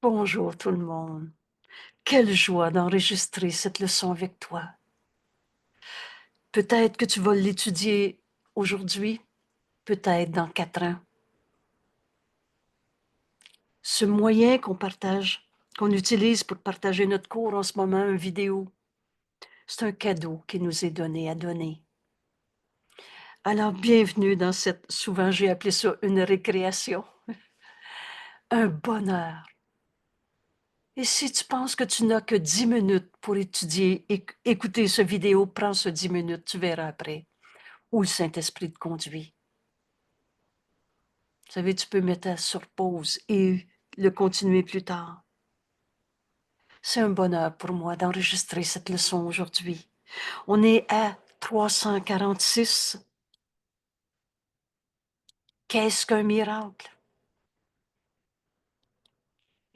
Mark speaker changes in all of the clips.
Speaker 1: Bonjour tout le monde. Quelle joie d'enregistrer cette leçon avec toi. Peut-être que tu vas l'étudier aujourd'hui, peut-être dans 4 ans. Ce moyen qu'on partage, qu'on utilise pour partager notre cours en ce moment, une vidéo, c'est un cadeau qui nous est donné à donner. Alors, bienvenue dans cette, souvent j'ai appelé ça une récréation, un bonheur. Et si tu penses que tu n'as que 10 minutes pour étudier et écouter ce vidéo, prends ce 10 minutes, tu verras après où le Saint-Esprit te conduit. Vous savez, tu peux mettre ça sur pause et le continuer plus tard. C'est un bonheur pour moi d'enregistrer cette leçon aujourd'hui. On est à 346. Qu'est-ce qu'un miracle?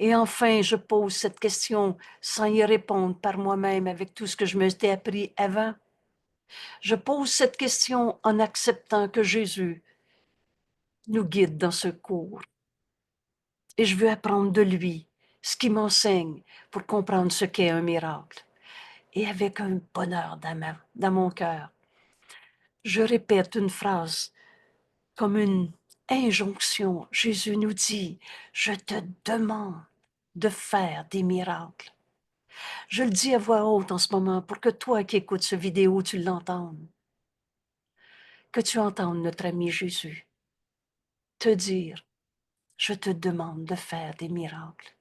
Speaker 1: Et enfin, je pose cette question sans y répondre par moi-même avec tout ce que je me suis appris avant. Je pose cette question en acceptant que Jésus nous guide dans ce cours. Et je veux apprendre de lui ce qu'il m'enseigne pour comprendre ce qu'est un miracle. Et avec un bonheur dans mon cœur, je répète une phrase comme une injonction. Jésus nous dit, je te demande de faire des miracles. Je le dis à voix haute en ce moment pour que toi qui écoutes cette vidéo, tu l'entendes. Que tu entendes notre ami Jésus te dire, je te demande de faire des miracles.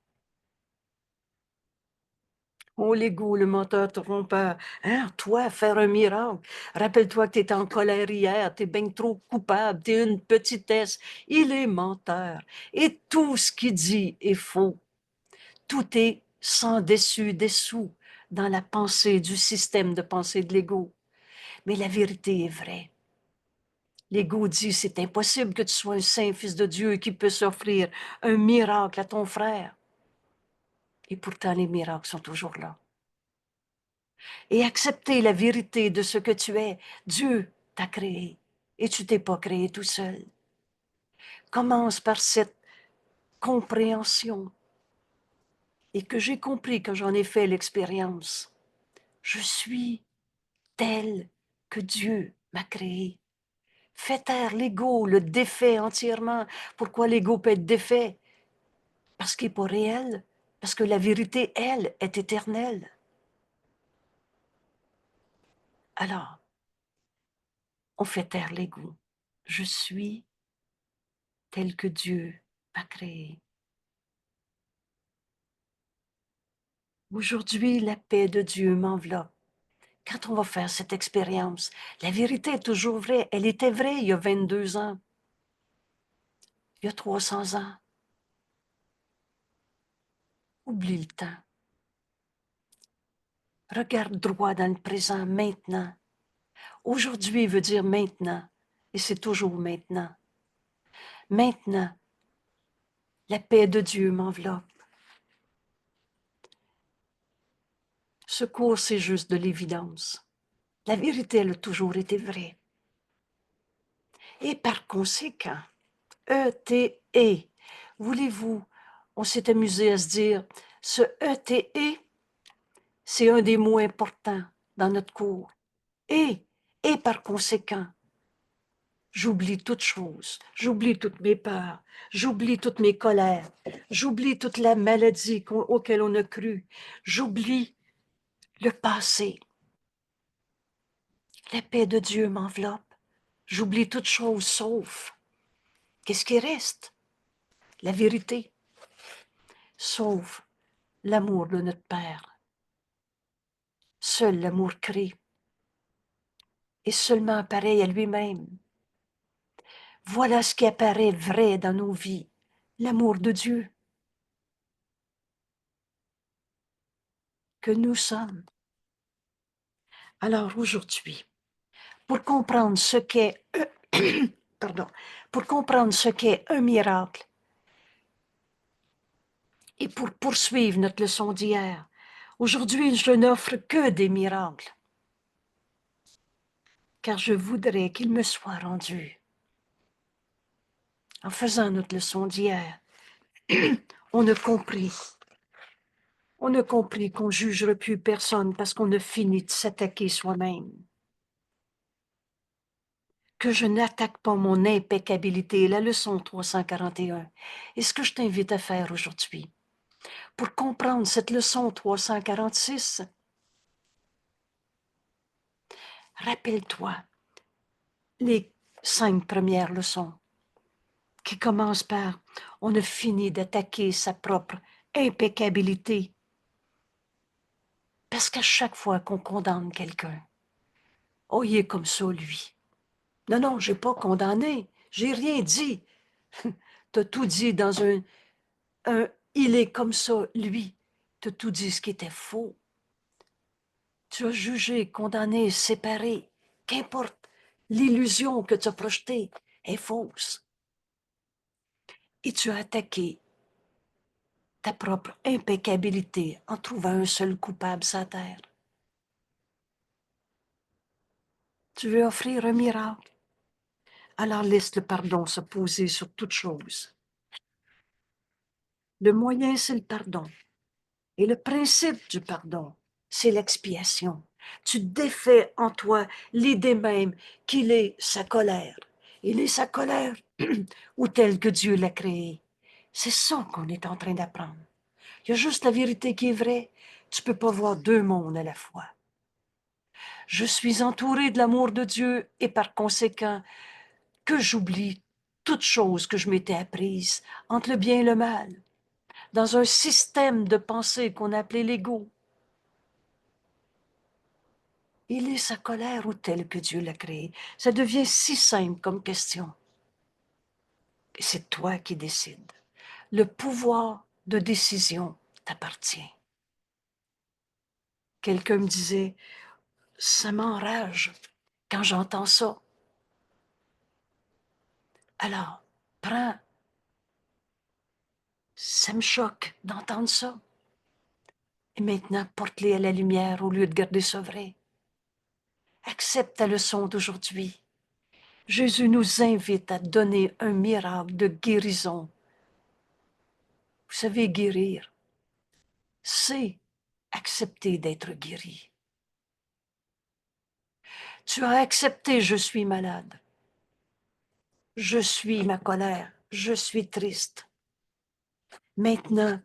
Speaker 1: Oh, l'ego, le menteur trompeur. Hein, toi, faire un miracle. Rappelle-toi que tu étais en colère hier, tu es bien trop coupable, tu es une petitesse. Il est menteur. Et tout ce qu'il dit est faux. Tout est sans dessous dans la pensée du système de pensée de l'ego. Mais la vérité est vraie. L'ego dit, c'est impossible que tu sois un saint fils de Dieu qui peut s'offrir un miracle à ton frère. Et pourtant, les miracles sont toujours là. Et accepter la vérité de ce que tu es. Dieu t'a créé et tu t'es pas créé tout seul. Commence par cette compréhension et que j'ai compris quand j'en ai fait l'expérience. Je suis tel que Dieu m'a créé. Fais taire l'ego, le défait entièrement. Pourquoi l'ego peut être défait? Parce qu'il n'est pas réel. Parce que la vérité, elle, est éternelle. Alors, on fait taire l'ego. Je suis tel que Dieu m'a créé. Aujourd'hui, la paix de Dieu m'enveloppe. Quand on va faire cette expérience, la vérité est toujours vraie. Elle était vraie il y a 22 ans, il y a 300 ans. Oublie le temps. Regarde droit dans le présent maintenant. Aujourd'hui veut dire maintenant, et c'est toujours maintenant. Maintenant, la paix de Dieu m'enveloppe. Ce cours, c'est juste de l'évidence. La vérité, elle a toujours été vraie. Et par conséquent, E-T-E, voulez-vous, on s'est amusé à se dire, ce E-T-E, c'est un des mots importants dans notre cours. Et par conséquent, j'oublie toutes choses, j'oublie toutes mes peurs, j'oublie toutes mes colères, j'oublie toute la maladie auquel on a cru, j'oublie le passé. La paix de Dieu m'enveloppe, j'oublie toutes choses sauf. Qu'est-ce qui reste? La vérité, sauf l'amour de notre Père. Seul l'amour crée, et seulement pareil à lui-même. Voilà ce qui apparaît vrai dans nos vies, l'amour de Dieu que nous sommes. Alors aujourd'hui, pour comprendre ce qu'est pour comprendre ce qu'est un miracle et pour poursuivre notre leçon d'hier, aujourd'hui je n'offre que des miracles, car je voudrais qu'il me soit rendu. En faisant notre leçon d'hier, on a compris On a compris qu'on ne jugerait plus personne parce qu'on a fini de s'attaquer soi-même. Que je n'attaque pas mon impeccabilité, la leçon 341. Et ce que je t'invite à faire aujourd'hui, pour comprendre cette leçon 346, rappelle-toi les 5 premières leçons qui commencent par « On a fini d'attaquer sa propre impeccabilité ». Parce qu'à chaque fois qu'on condamne quelqu'un, « Oh, il est comme ça, lui ». Non, non, j'ai pas condamné, j'ai rien dit. T'as tout dit dans un il est comme ça, lui. T'as tout dit ce qui était faux. Tu as jugé, condamné, séparé. Qu'importe, l'illusion que tu as projetée est fausse. Et tu as attaqué ta propre impeccabilité en trouvant un seul coupable sur la terre. Tu veux offrir un miracle? Alors laisse le pardon se poser sur toute chose. Le moyen, c'est le pardon. Et le principe du pardon, c'est l'expiation. Tu défais en toi l'idée même qu'il est sa colère. Il est sa colère ou tel que Dieu l'a créé. C'est ça qu'on est en train d'apprendre. Il y a juste la vérité qui est vraie. Tu ne peux pas voir deux mondes à la fois. Je suis entouré de l'amour de Dieu et par conséquent que j'oublie toute chose que je m'étais apprise entre le bien et le mal, dans un système de pensée qu'on appelait l'ego. Il est sa colère ou tel que Dieu l'a créé? Ça devient si simple comme question. Et c'est toi qui décides. Le pouvoir de décision t'appartient. Quelqu'un me disait, ça m'enrage quand j'entends ça. Alors, ça me choque d'entendre ça. Et maintenant, porte-les à la lumière au lieu de garder ça vrai. Accepte ta leçon d'aujourd'hui. Jésus nous invite à donner un miracle de guérison. Vous savez, guérir, c'est accepter d'être guéri. Tu as accepté, je suis malade. Je suis ma colère. Je suis triste. Maintenant,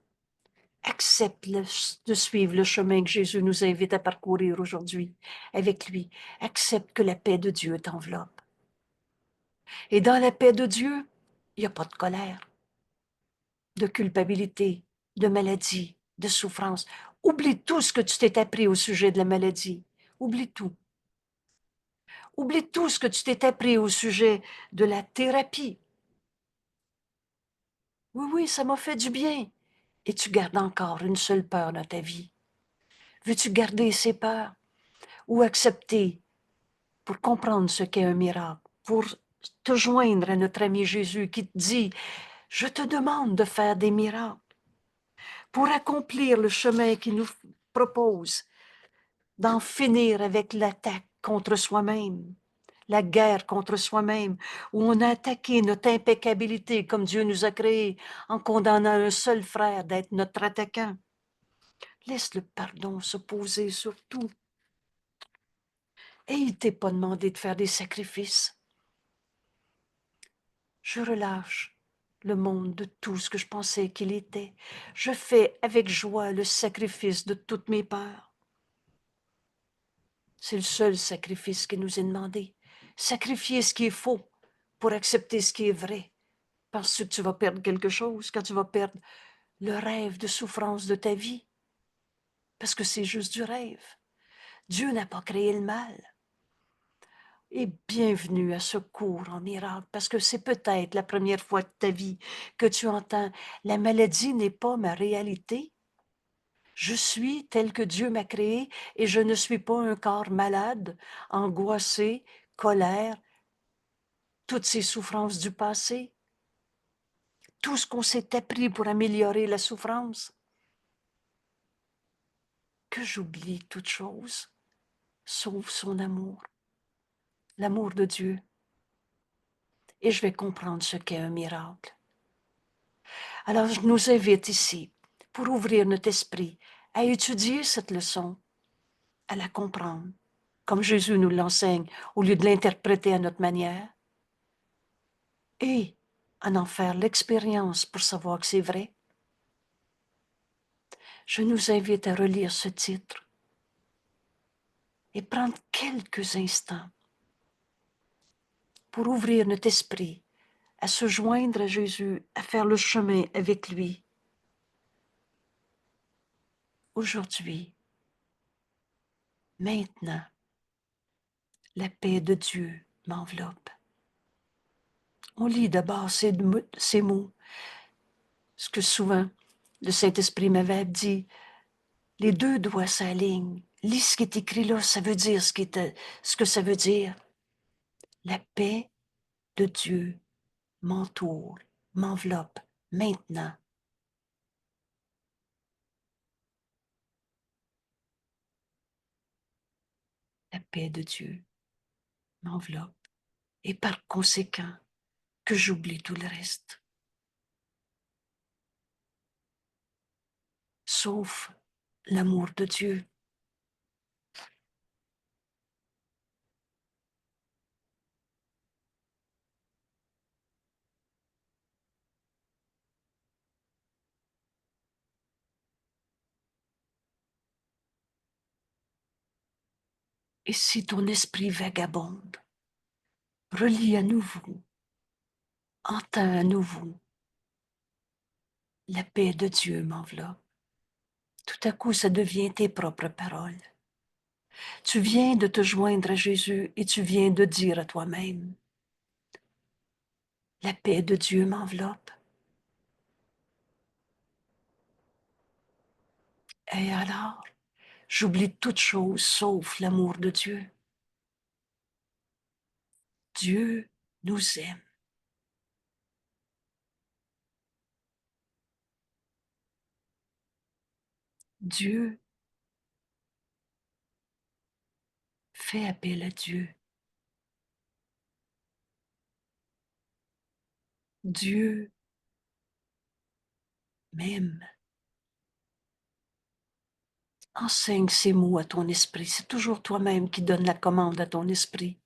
Speaker 1: accepte de suivre le chemin que Jésus nous invite à parcourir aujourd'hui avec lui. Accepte que la paix de Dieu t'enveloppe. Et dans la paix de Dieu, il n'y a pas de colère, de culpabilité, de maladie, de souffrance. Oublie tout ce que tu t'es appris au sujet de la maladie. Oublie tout. Oublie tout ce que tu t'es appris au sujet de la thérapie. Oui, oui, ça m'a fait du bien. Et tu gardes encore une seule peur dans ta vie. Veux-tu garder ces peurs ou accepter pour comprendre ce qu'est un miracle, pour te joindre à notre ami Jésus qui te dit, je te demande de faire des miracles pour accomplir le chemin qu'il nous propose, d'en finir avec l'attaque contre soi-même, la guerre contre soi-même, où on a attaqué notre impeccabilité comme Dieu nous a créés en condamnant un seul frère d'être notre attaquant. Laisse le pardon se poser sur tout. Et il ne t'est pas demandé de faire des sacrifices. Je relâche le monde de tout ce que je pensais qu'il était. Je fais avec joie le sacrifice de toutes mes peurs. C'est le seul sacrifice qui nous est demandé. Sacrifier ce qui est faux pour accepter ce qui est vrai. Penses-tu que tu vas perdre quelque chose quand tu vas perdre le rêve de souffrance de ta vie? Parce que c'est juste du rêve. Dieu n'a pas créé le mal. Et bienvenue à ce cours en miracle, parce que c'est peut-être la première fois de ta vie que tu entends « La maladie n'est pas ma réalité. Je suis tel que Dieu m'a créé et je ne suis pas un corps malade, angoissé, colère, toutes ces souffrances du passé, tout ce qu'on s'est appris pour améliorer la souffrance. Que j'oublie toute chose, sauf son amour, l'amour de Dieu. Et je vais comprendre ce qu'est un miracle. Alors, je nous invite ici, pour ouvrir notre esprit, à étudier cette leçon, à la comprendre, comme Jésus nous l'enseigne, au lieu de l'interpréter à notre manière, et à en faire l'expérience pour savoir que c'est vrai. Je nous invite à relire ce titre et prendre quelques instants pour ouvrir notre esprit à se joindre à Jésus, à faire le chemin avec lui. Aujourd'hui, maintenant, la paix de Dieu m'enveloppe. On lit d'abord ces mots, ce que souvent le Saint-Esprit m'avait dit, les deux doigts s'alignent. Lis ce qui est écrit là, ça veut dire ce que ça veut dire. La paix de Dieu m'entoure, m'enveloppe maintenant. La paix de Dieu m'enveloppe. Et par conséquent, que j'oublie tout le reste. Sauf l'amour de Dieu. Et si ton esprit vagabonde, relis à nouveau, entends à nouveau, la paix de Dieu m'enveloppe. Tout à coup, ça devient tes propres paroles. Tu viens de te joindre à Jésus et tu viens de dire à toi-même, la paix de Dieu m'enveloppe. Et alors, j'oublie toute chose sauf l'amour de Dieu. Dieu nous aime. Dieu fait appel à Dieu. Dieu m'aime. Enseigne ces mots à ton esprit. C'est toujours toi-même qui donne la commande à ton esprit.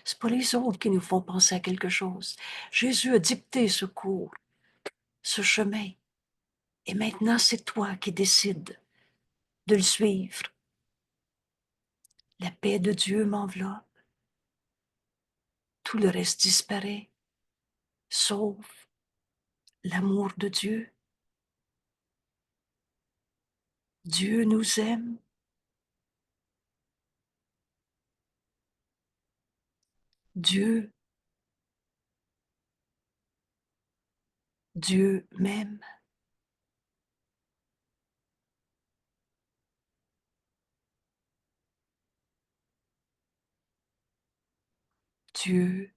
Speaker 1: C'est pas les autres qui nous font penser à quelque chose. Jésus a dicté ce cours, ce chemin. Et maintenant, c'est toi qui décides de le suivre. La paix de Dieu m'enveloppe. Tout le reste disparaît, sauf l'amour de Dieu. Dieu nous aime. Dieu m'aime. Dieu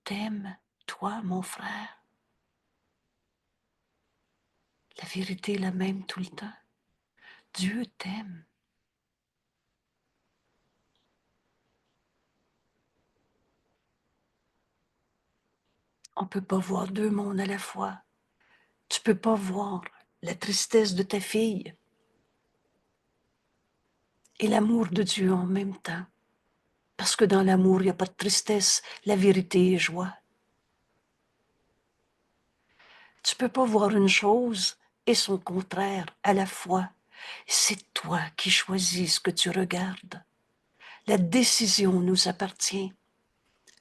Speaker 1: t'aime, toi, mon frère. La vérité est la même tout le temps. Dieu t'aime. On ne peut pas voir deux mondes à la fois. Tu ne peux pas voir la tristesse de ta fille et l'amour de Dieu en même temps. Parce que dans l'amour, il n'y a pas de tristesse, la vérité est joie. Tu ne peux pas voir une chose et son contraire à la fois. C'est toi qui choisis ce que tu regardes. La décision nous appartient.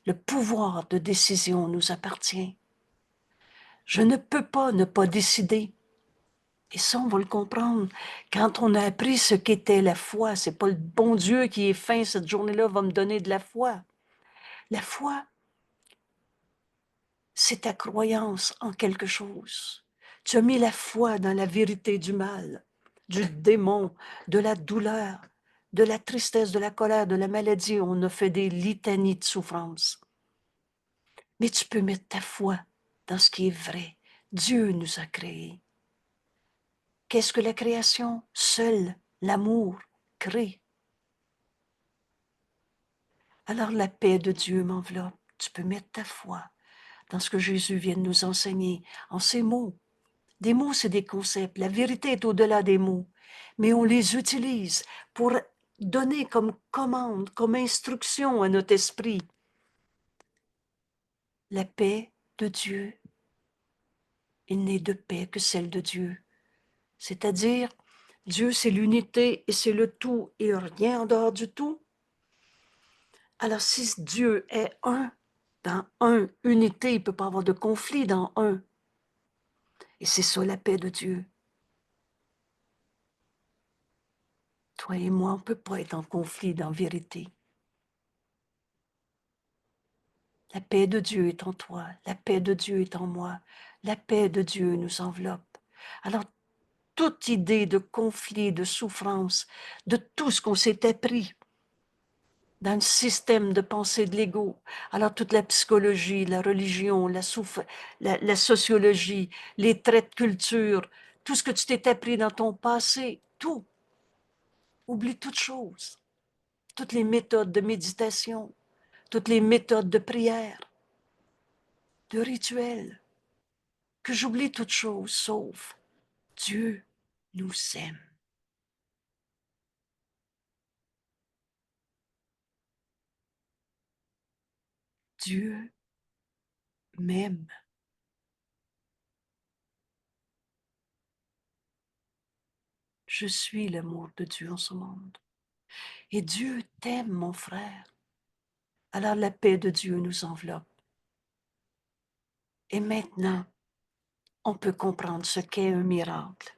Speaker 1: Le pouvoir de décision nous appartient. Je ne peux pas ne pas décider. Et ça, on va le comprendre. Quand on a appris ce qu'était la foi, c'est pas le bon Dieu qui est fin cette journée-là va me donner de la foi. La foi, c'est ta croyance en quelque chose. Tu as mis la foi dans la vérité du mal, du démon, de la douleur, de la tristesse, de la colère, de la maladie. On a fait des litanies de souffrance. Mais tu peux mettre ta foi dans ce qui est vrai. Dieu nous a créés. Qu'est-ce que la création? Seul l'amour crée. Alors la paix de Dieu m'enveloppe. Tu peux mettre ta foi dans ce que Jésus vient de nous enseigner, en ces mots. Des mots, c'est des concepts. La vérité est au-delà des mots, mais on les utilise pour donner comme commande, comme instruction à notre esprit. La paix de Dieu, il n'est de paix que celle de Dieu. C'est-à-dire, Dieu, c'est l'unité et c'est le tout et rien en dehors du tout. Alors, si Dieu est un, dans un, unité, il ne peut pas avoir de conflit dans un. Et c'est ça la paix de Dieu. Toi et moi, on ne peut pas être en conflit dans la vérité. La paix de Dieu est en toi, la paix de Dieu est en moi, la paix de Dieu nous enveloppe. Alors, toute idée de conflit, de souffrance, de tout ce qu'on s'est appris dans le système de pensée de l'ego, alors toute la psychologie, la religion, la sociologie, les traits de culture, tout ce que tu t'es appris dans ton passé, tout, oublie toute chose, toutes les méthodes de méditation, toutes les méthodes de prière, de rituel, que j'oublie toute chose sauf Dieu nous aime. Dieu m'aime. Je suis l'amour de Dieu en ce monde. Et Dieu t'aime, mon frère. Alors la paix de Dieu nous enveloppe. Et maintenant, on peut comprendre ce qu'est un miracle.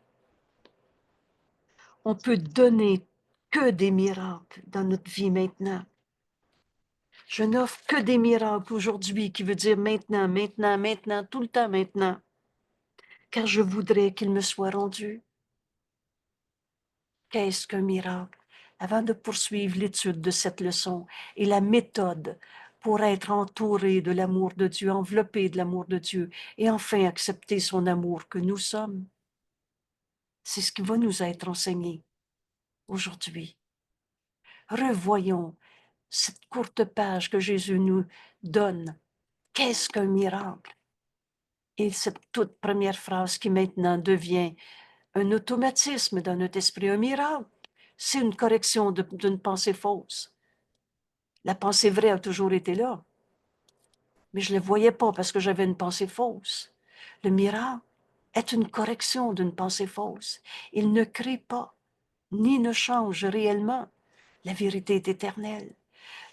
Speaker 1: On peut donner que des miracles dans notre vie maintenant. Je n'offre que des miracles aujourd'hui, qui veut dire maintenant, maintenant, maintenant, tout le temps maintenant, car je voudrais qu'ils me soient rendus. Qu'est-ce qu'un miracle? Avant de poursuivre l'étude de cette leçon et la méthode pour être entouré de l'amour de Dieu, enveloppé de l'amour de Dieu, et enfin accepter son amour que nous sommes, c'est ce qui va nous être enseigné aujourd'hui. Revoyons cette courte page que Jésus nous donne. Qu'est-ce qu'un miracle? Et cette toute première phrase qui maintenant devient un automatisme dans notre esprit, un miracle, c'est une correction d'une pensée fausse. La pensée vraie a toujours été là, mais je ne le voyais pas parce que j'avais une pensée fausse. Le miracle est une correction d'une pensée fausse. Il ne crée pas, ni ne change réellement. La vérité est éternelle.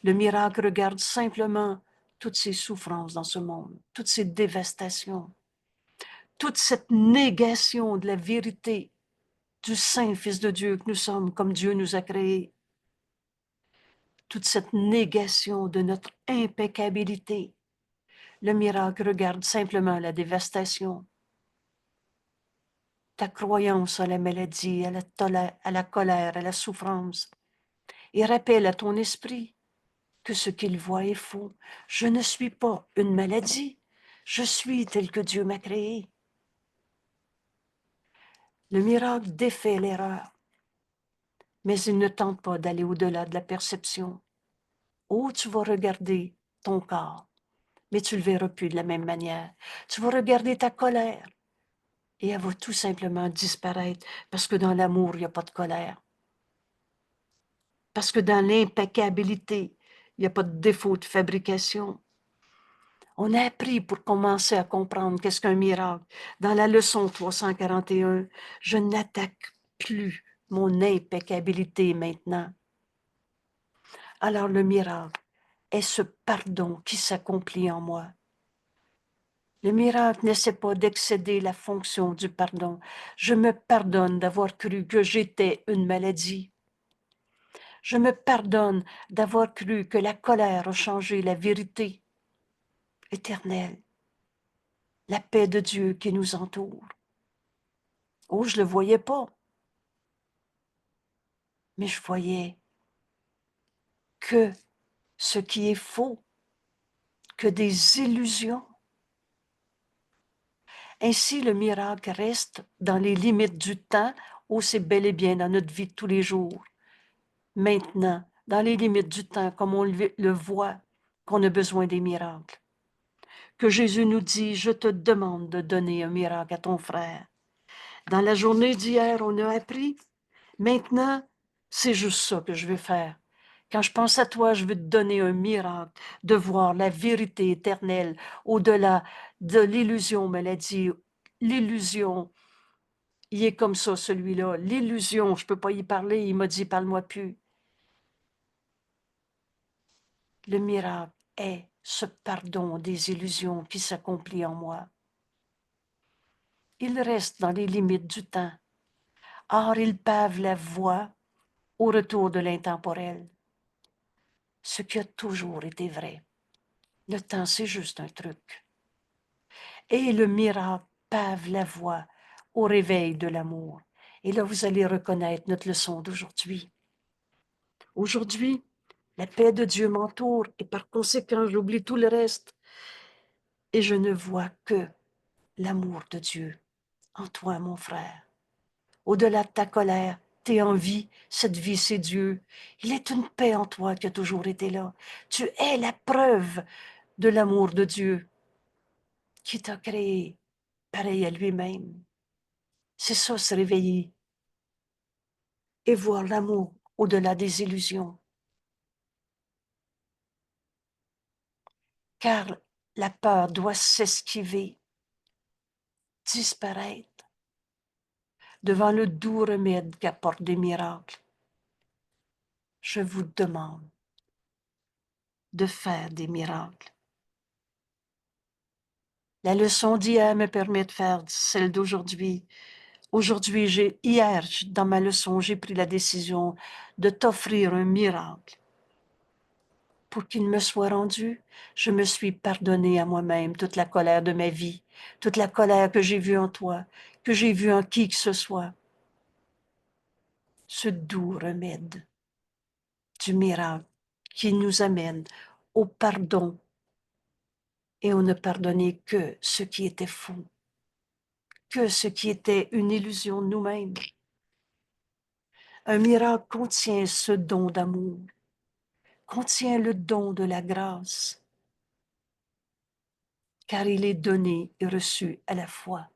Speaker 1: Le miracle regarde simplement toutes ces souffrances dans ce monde, toutes ces dévastations, toute cette négation de la vérité du Saint Fils de Dieu que nous sommes, comme Dieu nous a créés, toute cette négation de notre impeccabilité. Le miracle regarde simplement la dévastation, ta croyance à la maladie, à la colère, à la souffrance, et rappelle à ton esprit que ce qu'il voit est faux. Je ne suis pas une maladie, je suis tel que Dieu m'a créé. Le miracle défait l'erreur, mais il ne tente pas d'aller au-delà de la perception. Oh, tu vas regarder ton corps, mais tu ne le verras plus de la même manière. Tu vas regarder ta colère et elle va tout simplement disparaître parce que dans l'amour, il n'y a pas de colère. Parce que dans l'impeccabilité, il n'y a pas de défaut de fabrication. On a appris pour commencer à comprendre qu'est-ce qu'un miracle. Dans la leçon 341, je n'attaque plus mon impeccabilité maintenant. Alors le miracle est ce pardon qui s'accomplit en moi. Le miracle n'essaie pas d'excéder la fonction du pardon. Je me pardonne d'avoir cru que j'étais une maladie. Je me pardonne d'avoir cru que la colère a changé la vérité éternelle, la paix de Dieu qui nous entoure. Oh, je ne le voyais pas, mais je voyais que ce qui est faux, que des illusions. Ainsi, le miracle reste dans les limites du temps où c'est bel et bien dans notre vie de tous les jours. Maintenant, dans les limites du temps, comme on le voit, qu'on a besoin des miracles. Que Jésus nous dit, je te demande de donner un miracle à ton frère. Dans la journée d'hier, on a appris. Maintenant, c'est juste ça que je veux faire. Quand je pense à toi, je veux te donner un miracle de voir la vérité éternelle au-delà de l'illusion, me l'a dit. L'illusion, il est comme ça, celui-là. L'illusion, je ne peux pas y parler. Il m'a dit, parle-moi plus. Le miracle est ce pardon des illusions qui s'accomplit en moi. Il reste dans les limites du temps. Or, il pave la voie au retour de l'intemporel. Ce qui a toujours été vrai. Le temps, c'est juste un truc. Et le miracle pave la voie au réveil de l'amour. Et là, vous allez reconnaître notre leçon d'aujourd'hui. Aujourd'hui, la paix de Dieu m'entoure et par conséquent, j'oublie tout le reste. Et je ne vois que l'amour de Dieu en toi, mon frère. Au-delà de ta colère, t'es en vie, cette vie, c'est Dieu. Il est une paix en toi qui a toujours été là. Tu es la preuve de l'amour de Dieu qui t'a créé pareil à lui-même. C'est ça, se réveiller et voir l'amour au-delà des illusions. Car la peur doit s'esquiver, disparaître devant le doux remède qu'apportent des miracles. Je vous demande de faire des miracles. La leçon d'hier me permet de faire celle d'aujourd'hui. Hier, dans ma leçon, j'ai pris la décision de t'offrir un miracle. Pour qu'il me soit rendu, je me suis pardonné à moi-même toute la colère de ma vie, toute la colère que j'ai vue en toi, que j'ai vue en qui que ce soit. Ce doux remède du miracle qui nous amène au pardon et on ne pardonnait que ce qui était faux, que ce qui était une illusion de nous-mêmes. Un miracle contient ce don d'amour, contient le don de la grâce, car il est donné et reçu à la fois.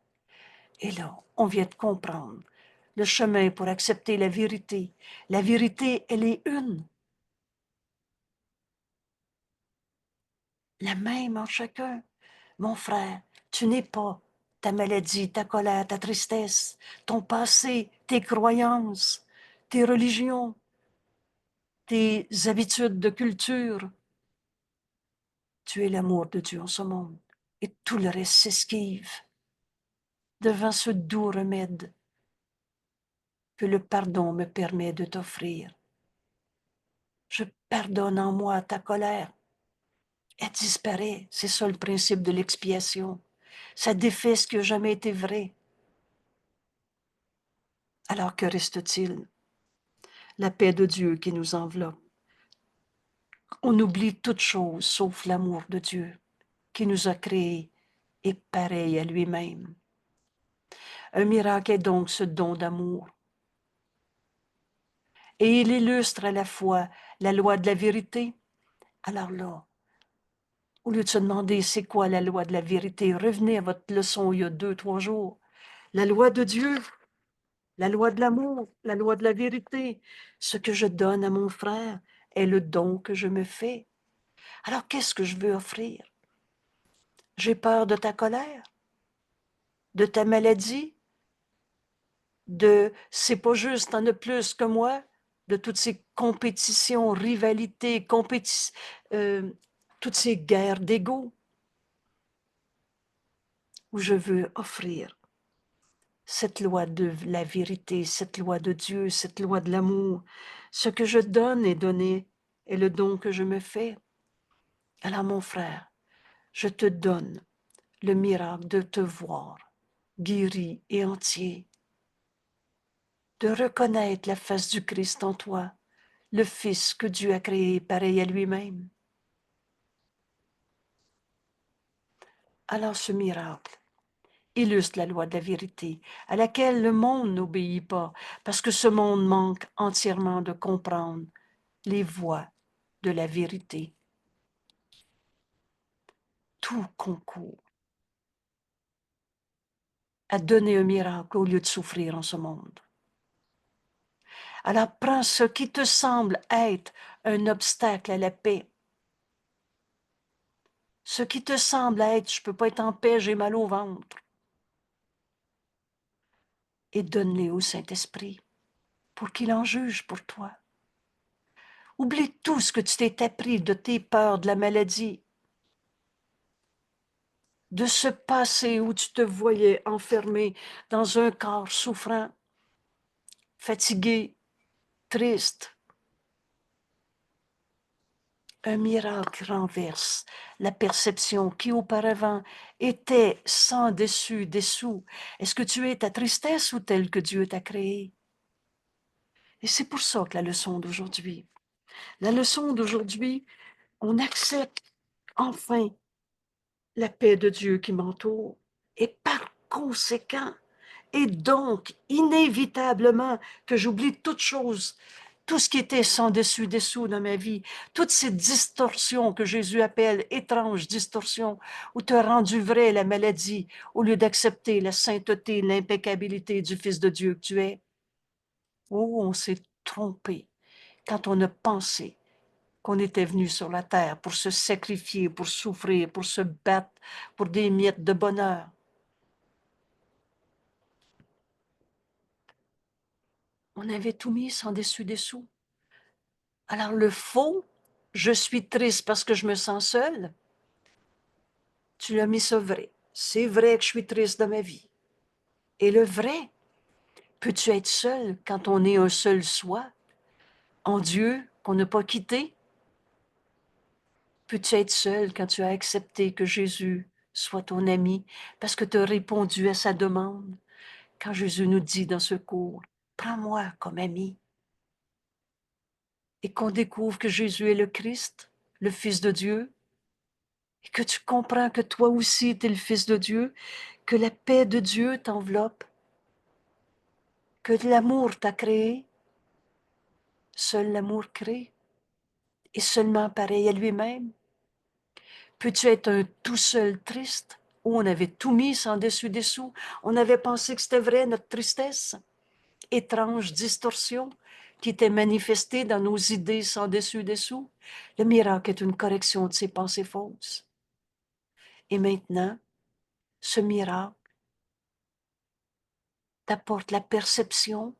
Speaker 1: Et là, on vient de comprendre le chemin pour accepter la vérité. La vérité, elle est une, la même en chacun. Mon frère, tu n'es pas ta maladie, ta colère, ta tristesse, ton passé, tes croyances, tes religions, tes habitudes de culture. Tu es l'amour de Dieu en ce monde. Et tout le reste s'esquive devant ce doux remède que le pardon me permet de t'offrir. Je pardonne en moi ta colère. Elle disparaît. C'est ça le principe de l'expiation. Ça défait ce qui n'a jamais été vrai. Alors que reste-t-il? La paix de Dieu qui nous enveloppe. On oublie toute chose sauf l'amour de Dieu qui nous a créés et pareil à lui-même. Un miracle est donc ce don d'amour. Et il illustre à la fois la loi de la vérité. Alors là, au lieu de se demander c'est quoi la loi de la vérité, revenez à votre leçon il y a 2-3 jours. La loi de Dieu, la loi de l'amour, la loi de la vérité. Ce que je donne à mon frère est le don que je me fais. Alors qu'est-ce que je veux offrir? J'ai peur de ta colère, de ta maladie, de c'est pas juste, t'en as plus que moi, de toutes ces compétitions, rivalités, toutes ces guerres d'ego, où je veux offrir cette loi de la vérité, cette loi de Dieu, cette loi de l'amour. Ce que je donne est donné, et le don que je me fais. Alors mon frère, je te donne le miracle de te voir guéri et entier, de reconnaître la face du Christ en toi, le Fils que Dieu a créé pareil à lui-même. Alors ce miracle illustre la loi de la vérité, à laquelle le monde n'obéit pas, parce que ce monde manque entièrement de comprendre les voies de la vérité. Tout concourt à donner un miracle au lieu de souffrir en ce monde. Alors prends ce qui te semble être un obstacle à la paix. Ce qui te semble être, je ne peux pas être en paix, j'ai mal au ventre. Et donne-les au Saint-Esprit pour qu'il en juge pour toi. Oublie tout ce que tu t'es appris de tes peurs, de la maladie, de ce passé où tu te voyais enfermé dans un corps souffrant, fatigué, triste. Un miracle renverse la perception qui auparavant était sans dessus, dessous. Est-ce que tu es ta tristesse ou telle que Dieu t'a créée? Et c'est pour ça que la leçon d'aujourd'hui, on accepte enfin la paix de Dieu qui m'entoure. Et par conséquent, et donc inévitablement que j'oublie toute chose, tout ce qui était sans dessus dessous dans ma vie, toutes ces distorsions que Jésus appelle étranges distorsions, où tu as rendu vrai la maladie au lieu d'accepter la sainteté, l'impeccabilité du Fils de Dieu que tu es. Oh, on s'est trompé quand on a pensé qu'on était venu sur la terre pour se sacrifier, pour souffrir, pour se battre, pour des miettes de bonheur. On avait tout mis sans dessus dessous. Alors le faux, je suis triste parce que je me sens seule, tu l'as mis ça vrai. C'est vrai que je suis triste dans ma vie. Et le vrai, peux-tu être seul quand on est un seul soi, en Dieu, qu'on n'a pas quitté? Peux-tu être seul quand tu as accepté que Jésus soit ton ami parce que tu as répondu à sa demande? Quand Jésus nous dit dans ce cours, prends-moi comme ami, et qu'on découvre que Jésus est le Christ, le Fils de Dieu, et que tu comprends que toi aussi tu es le Fils de Dieu, que la paix de Dieu t'enveloppe, que l'amour t'a créé, seul l'amour crée, et seulement pareil à lui-même. Peux-tu être un tout seul triste, où on avait tout mis sans dessus-dessous, on avait pensé que c'était vrai notre tristesse? Étrange distorsion qui était manifestée dans nos idées sans dessus-dessous. Le miracle est une correction de ces pensées fausses. Et maintenant, ce miracle t'apporte la perception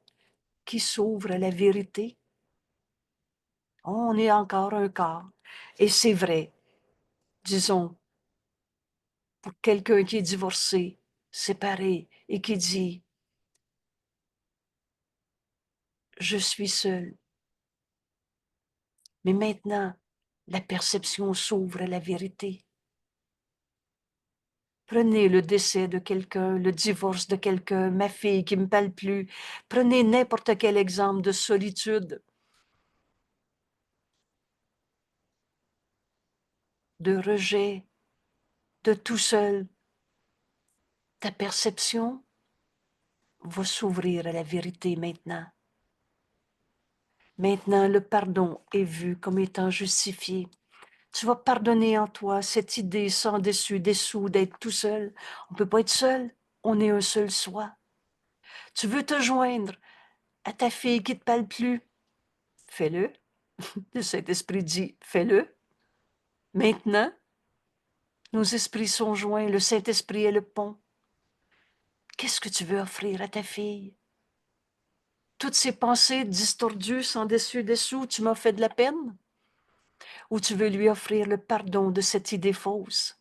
Speaker 1: qui s'ouvre à la vérité. On est encore un corps. Et c'est vrai, disons, pour quelqu'un qui est divorcé, séparé, et qui dit, je suis seul. Mais maintenant, la perception s'ouvre à la vérité. Prenez le décès de quelqu'un, le divorce de quelqu'un, ma fille qui ne me parle plus. Prenez n'importe quel exemple de solitude, de rejet, de tout seul. Ta perception va s'ouvrir à la vérité maintenant. Maintenant, le pardon est vu comme étant justifié. Tu vas pardonner en toi cette idée sans dessus, dessous, d'être tout seul. On ne peut pas être seul, on est un seul soi. Tu veux te joindre à ta fille qui ne te parle plus, fais-le. Le Saint-Esprit dit, fais-le. Maintenant, nos esprits sont joints, le Saint-Esprit est le pont. Qu'est-ce que tu veux offrir à ta fille? Toutes ces pensées distordues sans dessus-dessous, tu m'as fait de la peine? Ou tu veux lui offrir le pardon de cette idée fausse?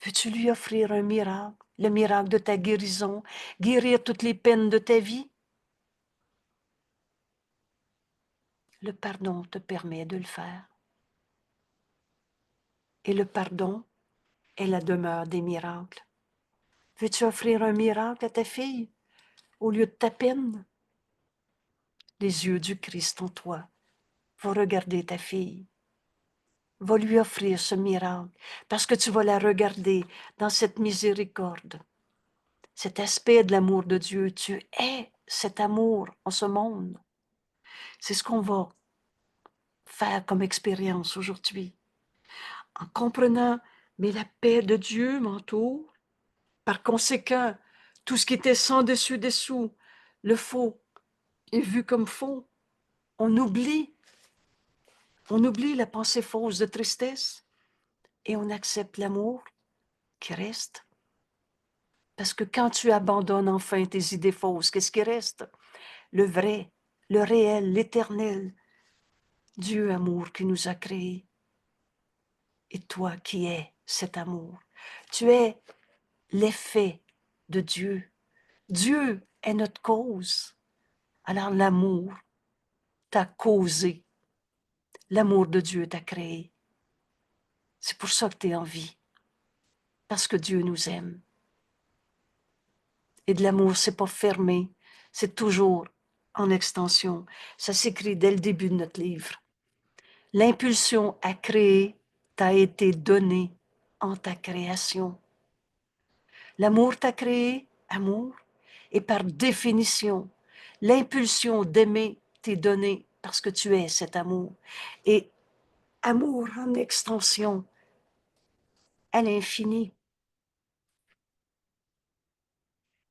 Speaker 1: Veux-tu lui offrir un miracle, le miracle de ta guérison, guérir toutes les peines de ta vie? Le pardon te permet de le faire. Et le pardon est la demeure des miracles. Veux-tu offrir un miracle à ta fille au lieu de ta peine? Les yeux du Christ en toi vont regarder ta fille, va lui offrir ce miracle, parce que tu vas la regarder dans cette miséricorde, cet aspect de l'amour de Dieu. Tu es cet amour en ce monde. C'est ce qu'on va faire comme expérience aujourd'hui, en comprenant, mais la paix de Dieu m'entoure, Par conséquent, tout ce qui était sans dessus dessous, le faux est vu comme faux. On oublie la pensée fausse de tristesse et on accepte l'amour qui reste. Parce que quand tu abandonnes enfin tes idées fausses, qu'est-ce qui reste? Le vrai, le réel, l'éternel, Dieu amour qui nous a créés. Et toi qui es cet amour, tu es l'effet de Dieu. Dieu est notre cause. Alors l'amour t'a causé. L'amour de Dieu t'a créé. C'est pour ça que tu es en vie. Parce que Dieu nous aime. Et de l'amour, c'est pas fermé. C'est toujours en extension. Ça s'écrit dès le début de notre livre. L'impulsion à créer t'a été donnée en ta création. L'amour t'a créé, amour, et par définition, l'impulsion d'aimer t'est donnée parce que tu es cet amour. Et amour en extension à l'infini.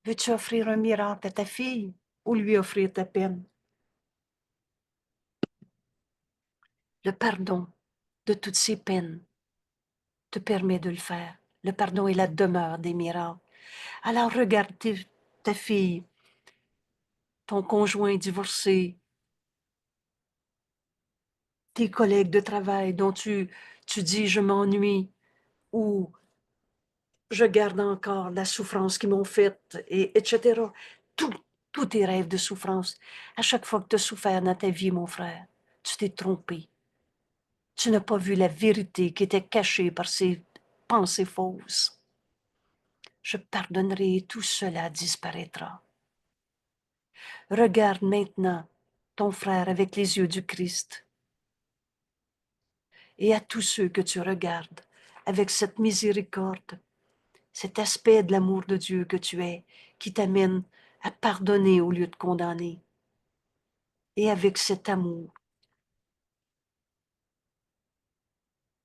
Speaker 1: Veux-tu offrir un miracle à ta fille ou lui offrir ta peine? Le pardon de toutes ses peines te permet de le faire. Le pardon est la demeure des miracles. Alors regarde ta fille, ton conjoint divorcé, tes collègues de travail dont tu dis je m'ennuie ou je garde encore la souffrance qu'ils m'ont faite, etc. Tous tes rêves de souffrance. À chaque fois que tu as souffert dans ta vie, mon frère, tu t'es trompé. Tu n'as pas vu la vérité qui était cachée par ces pensées fausses. Je pardonnerai et tout cela disparaîtra. Regarde maintenant ton frère avec les yeux du Christ. Et à tous ceux que tu regardes avec cette miséricorde, cet aspect de l'amour de Dieu que tu es, qui t'amène à pardonner au lieu de condamner. Et avec cet amour,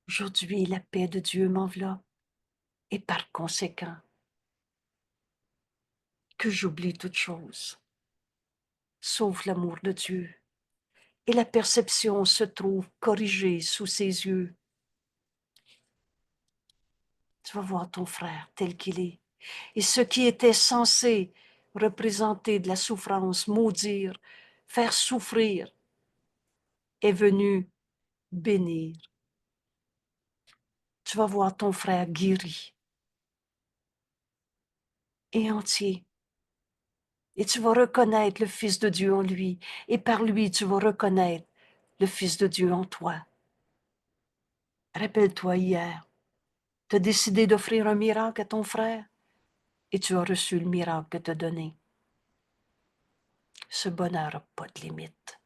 Speaker 1: aujourd'hui, la paix de Dieu m'enveloppe. Et par conséquent, que j'oublie toute chose, sauf l'amour de Dieu. Et la perception se trouve corrigée sous ses yeux. Tu vas voir ton frère tel qu'il est. Et ce qui était censé représenter de la souffrance, maudire, faire souffrir, est venu bénir. Tu vas voir ton frère guéri et entier. Et tu vas reconnaître le Fils de Dieu en lui. Et par lui, tu vas reconnaître le Fils de Dieu en toi. Rappelle-toi hier, tu as décidé d'offrir un miracle à ton frère et tu as reçu le miracle que t'a donné. Ce bonheur n'a pas de limite.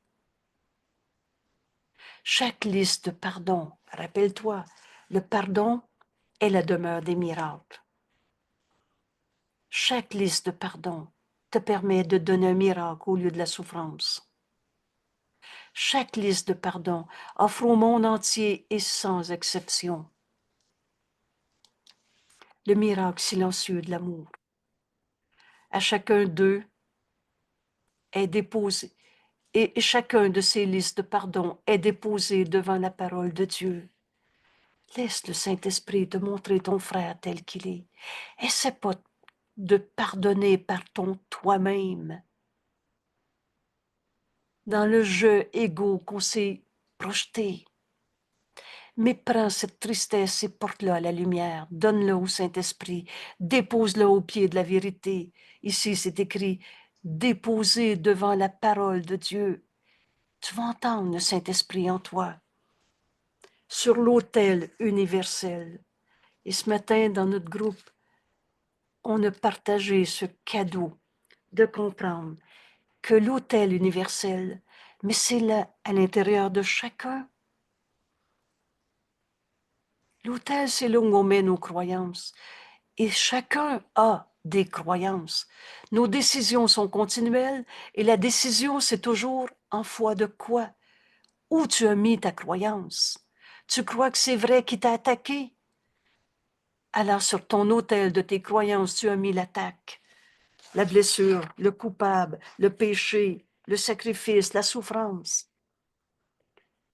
Speaker 1: Chaque liste de pardon, rappelle-toi, le pardon est la demeure des miracles. Chaque liste de pardon te permet de donner un miracle au lieu de la souffrance. Chaque liste de pardon offre au monde entier et sans exception le miracle silencieux de l'amour. À chacun d'eux est déposé, et chacun de ces listes de pardon est déposé devant la parole de Dieu. Laisse le Saint-Esprit te montrer ton frère tel qu'il est. Essaie pas de pardonner par ton toi-même. Dans le jeu égaux qu'on s'est projeté. Mais prends cette tristesse et porte-la à la lumière. Donne-la au Saint-Esprit. Dépose-la au pied de la vérité. Ici, c'est écrit, déposé devant la parole de Dieu. Tu vas entendre le Saint-Esprit en toi. Sur l'autel universel. Et ce matin, dans notre groupe, on a partagé ce cadeau de comprendre que l'autel universel, mais c'est là, à l'intérieur de chacun. L'autel, c'est là où on met nos croyances. Et chacun a des croyances. Nos décisions sont continuelles et la décision, c'est toujours en foi de quoi? Où tu as mis ta croyance? Tu crois que c'est vrai qui t'a attaqué? Alors sur ton autel de tes croyances, tu as mis l'attaque, la blessure, le coupable, le péché, le sacrifice, la souffrance.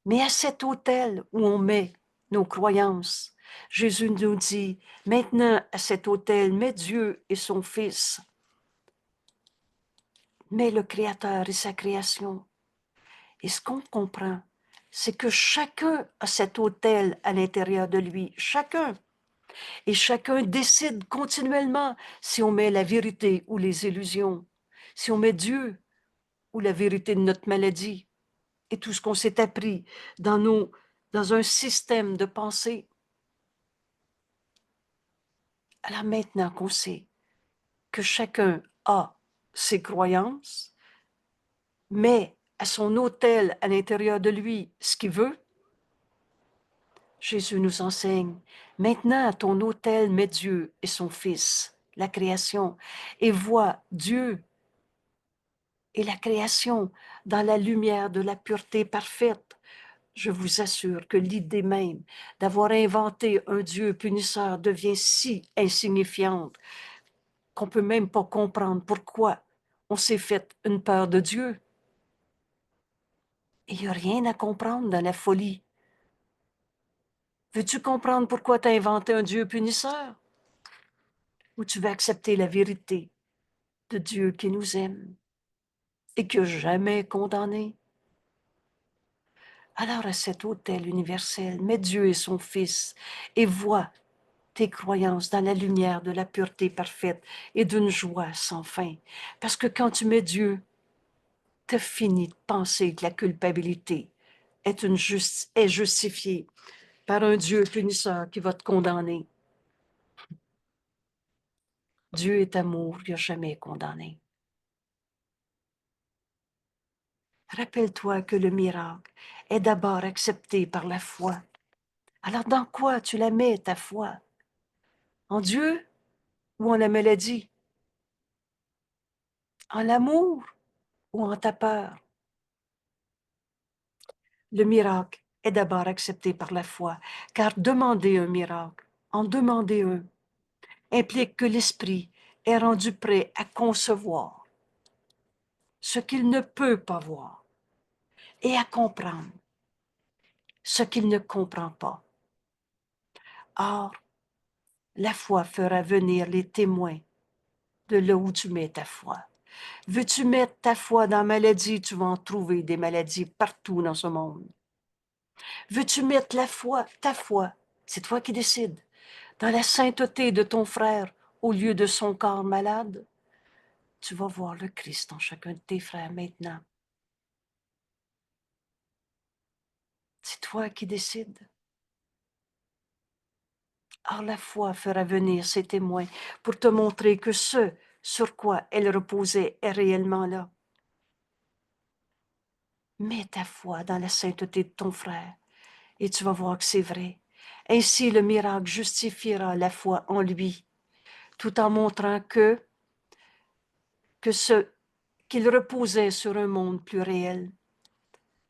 Speaker 1: Mais à cet autel où on met nos croyances, Jésus nous dit, maintenant à cet autel, mets Dieu et son Fils, mets le Créateur et sa création. Et ce qu'on comprend, c'est que chacun a cet autel à l'intérieur de lui, chacun. Et chacun décide continuellement si on met la vérité ou les illusions, si on met Dieu ou la vérité de notre maladie et tout ce qu'on s'est appris dans un système de pensée. Alors maintenant qu'on sait que chacun a ses croyances, met à son autel à l'intérieur de lui ce qu'il veut, Jésus nous enseigne, maintenant à ton autel mets Dieu et son Fils, la création, et vois Dieu et la création dans la lumière de la pureté parfaite. Je vous assure que l'idée même d'avoir inventé un Dieu punisseur devient si insignifiante qu'on ne peut même pas comprendre pourquoi on s'est fait une peur de Dieu. Et il n'y a rien à comprendre dans la folie. Veux-tu comprendre pourquoi tu as inventé un Dieu punisseur? Ou tu veux accepter la vérité de Dieu qui nous aime et qui n'a jamais condamné? Alors à cet autel universel, mets Dieu et son Fils et vois tes croyances dans la lumière de la pureté parfaite et d'une joie sans fin. Parce que quand tu mets Dieu, tu as fini de penser que la culpabilité est justifiée par un Dieu punisseur qui va te condamner. Dieu est amour, il n'a jamais condamné. Rappelle-toi que le miracle est d'abord accepté par la foi. Alors dans quoi tu la mets, ta foi? En Dieu ou en la maladie? En l'amour ou en ta peur? Le miracle est d'abord accepté par la foi, car demander un miracle, en demander un, implique que l'esprit est rendu prêt à concevoir ce qu'il ne peut pas voir et à comprendre ce qu'il ne comprend pas. Or, la foi fera venir les témoins de là où tu mets ta foi. Veux-tu mettre ta foi dans la maladie, tu vas en trouver des maladies partout dans ce monde. Veux-tu mettre ta foi, c'est toi qui décides, dans la sainteté de ton frère au lieu de son corps malade? Tu vas voir le Christ en chacun de tes frères maintenant. C'est toi qui décides. Or la foi fera venir ses témoins pour te montrer que ce sur quoi elle reposait est réellement là. Mets ta foi dans la sainteté de ton frère et tu vas voir que c'est vrai. Ainsi, le miracle justifiera la foi en lui, tout en montrant qu'il reposait sur un monde plus réel.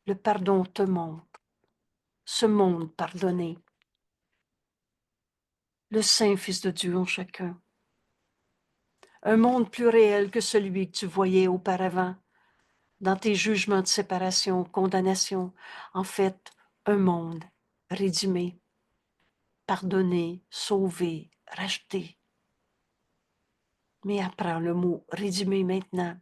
Speaker 1: Le pardon te montre ce monde pardonné. Le Saint Fils de Dieu en chacun. Un monde plus réel que celui que tu voyais auparavant, dans tes jugements de séparation, condamnation. En fait, un monde rédimé, pardonné, sauvé, racheté. Mais apprends le mot rédimé maintenant.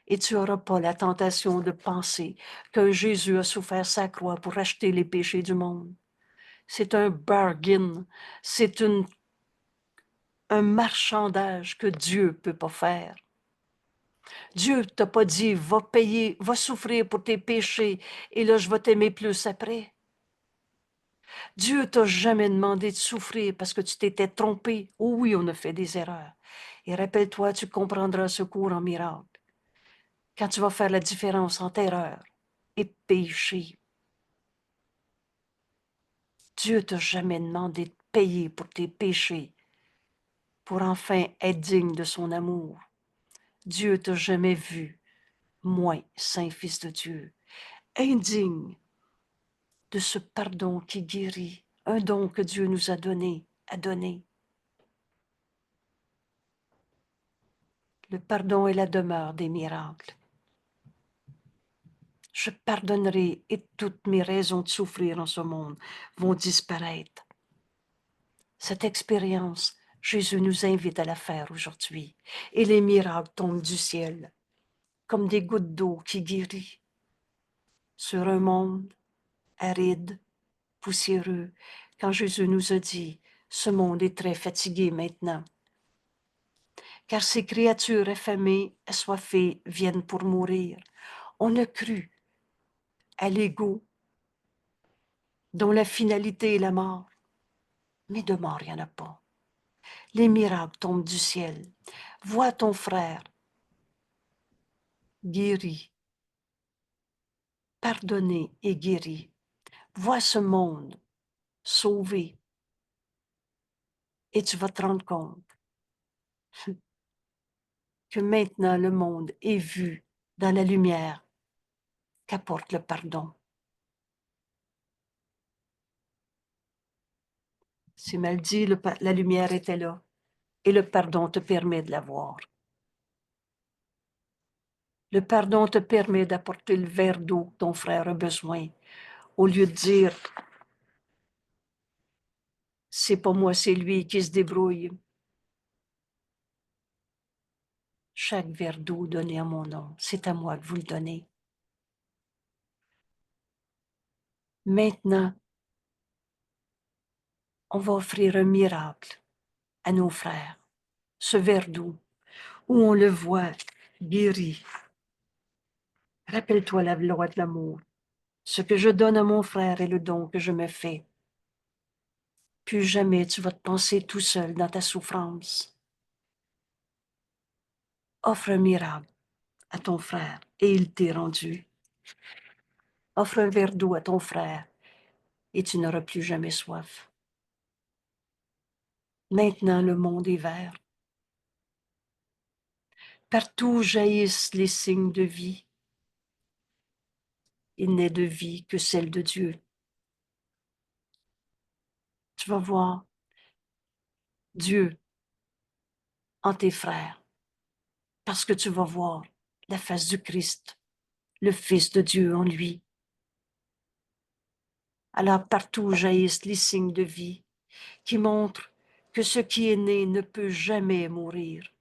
Speaker 1: Et tu n'auras pas la tentation de penser que Jésus a souffert sa croix pour racheter les péchés du monde. C'est un bargain, c'est un marchandage que Dieu ne peut pas faire. Dieu ne t'a pas dit, va payer, va souffrir pour tes péchés et là, je vais t'aimer plus après. Dieu t'a jamais demandé de souffrir parce que tu t'étais trompé. Oh oui, on a fait des erreurs. Et rappelle-toi, tu comprendras ce cours en miracle. Quand tu vas faire la différence entre erreur et péché. Dieu t'a jamais demandé de payer pour tes péchés pour enfin être digne de son amour. Dieu t'a jamais vu, moins Saint Fils de Dieu, indigne de ce pardon qui guérit, un don que Dieu nous a donné, Le pardon est la demeure des miracles. Je pardonnerai et toutes mes raisons de souffrir en ce monde vont disparaître. Cette expérience, Jésus nous invite à la faire aujourd'hui. Et les miracles tombent du ciel, comme des gouttes d'eau qui guérit sur un monde aride, poussiéreux, quand Jésus nous a dit, ce monde est très fatigué maintenant, car ces créatures affamées, assoiffées viennent pour mourir. On a cru à l'ego, dont la finalité est la mort, mais de mort, il n'y en a pas. Les miracles tombent du ciel. Vois ton frère guéri, pardonné et guéri. Vois ce monde sauvé et tu vas te rendre compte que maintenant le monde est vu dans la lumière qu'apporte le pardon. C'est mal dit, la lumière était là et le pardon te permet de la voir. Le pardon te permet d'apporter le verre d'eau que ton frère a besoin, au lieu de dire « c'est pas moi, c'est lui qui se débrouille ». Chaque verre d'eau donné à mon nom, c'est à moi que vous le donnez. Maintenant, on va offrir un miracle à nos frères, ce verre d'eau, où on le voit guéri. Rappelle-toi la loi de l'amour. Ce que je donne à mon frère est le don que je me fais. Plus jamais tu vas te penser tout seul dans ta souffrance. Offre un miracle à ton frère et il t'est rendu. Offre un verre d'eau à ton frère et tu n'auras plus jamais soif. Maintenant, le monde est vert. Partout jaillissent les signes de vie. Il n'est de vie que celle de Dieu. Tu vas voir Dieu en tes frères, parce que tu vas voir la face du Christ, le Fils de Dieu en lui. Alors partout jaillissent les signes de vie qui montrent que ce qui est né ne peut jamais mourir,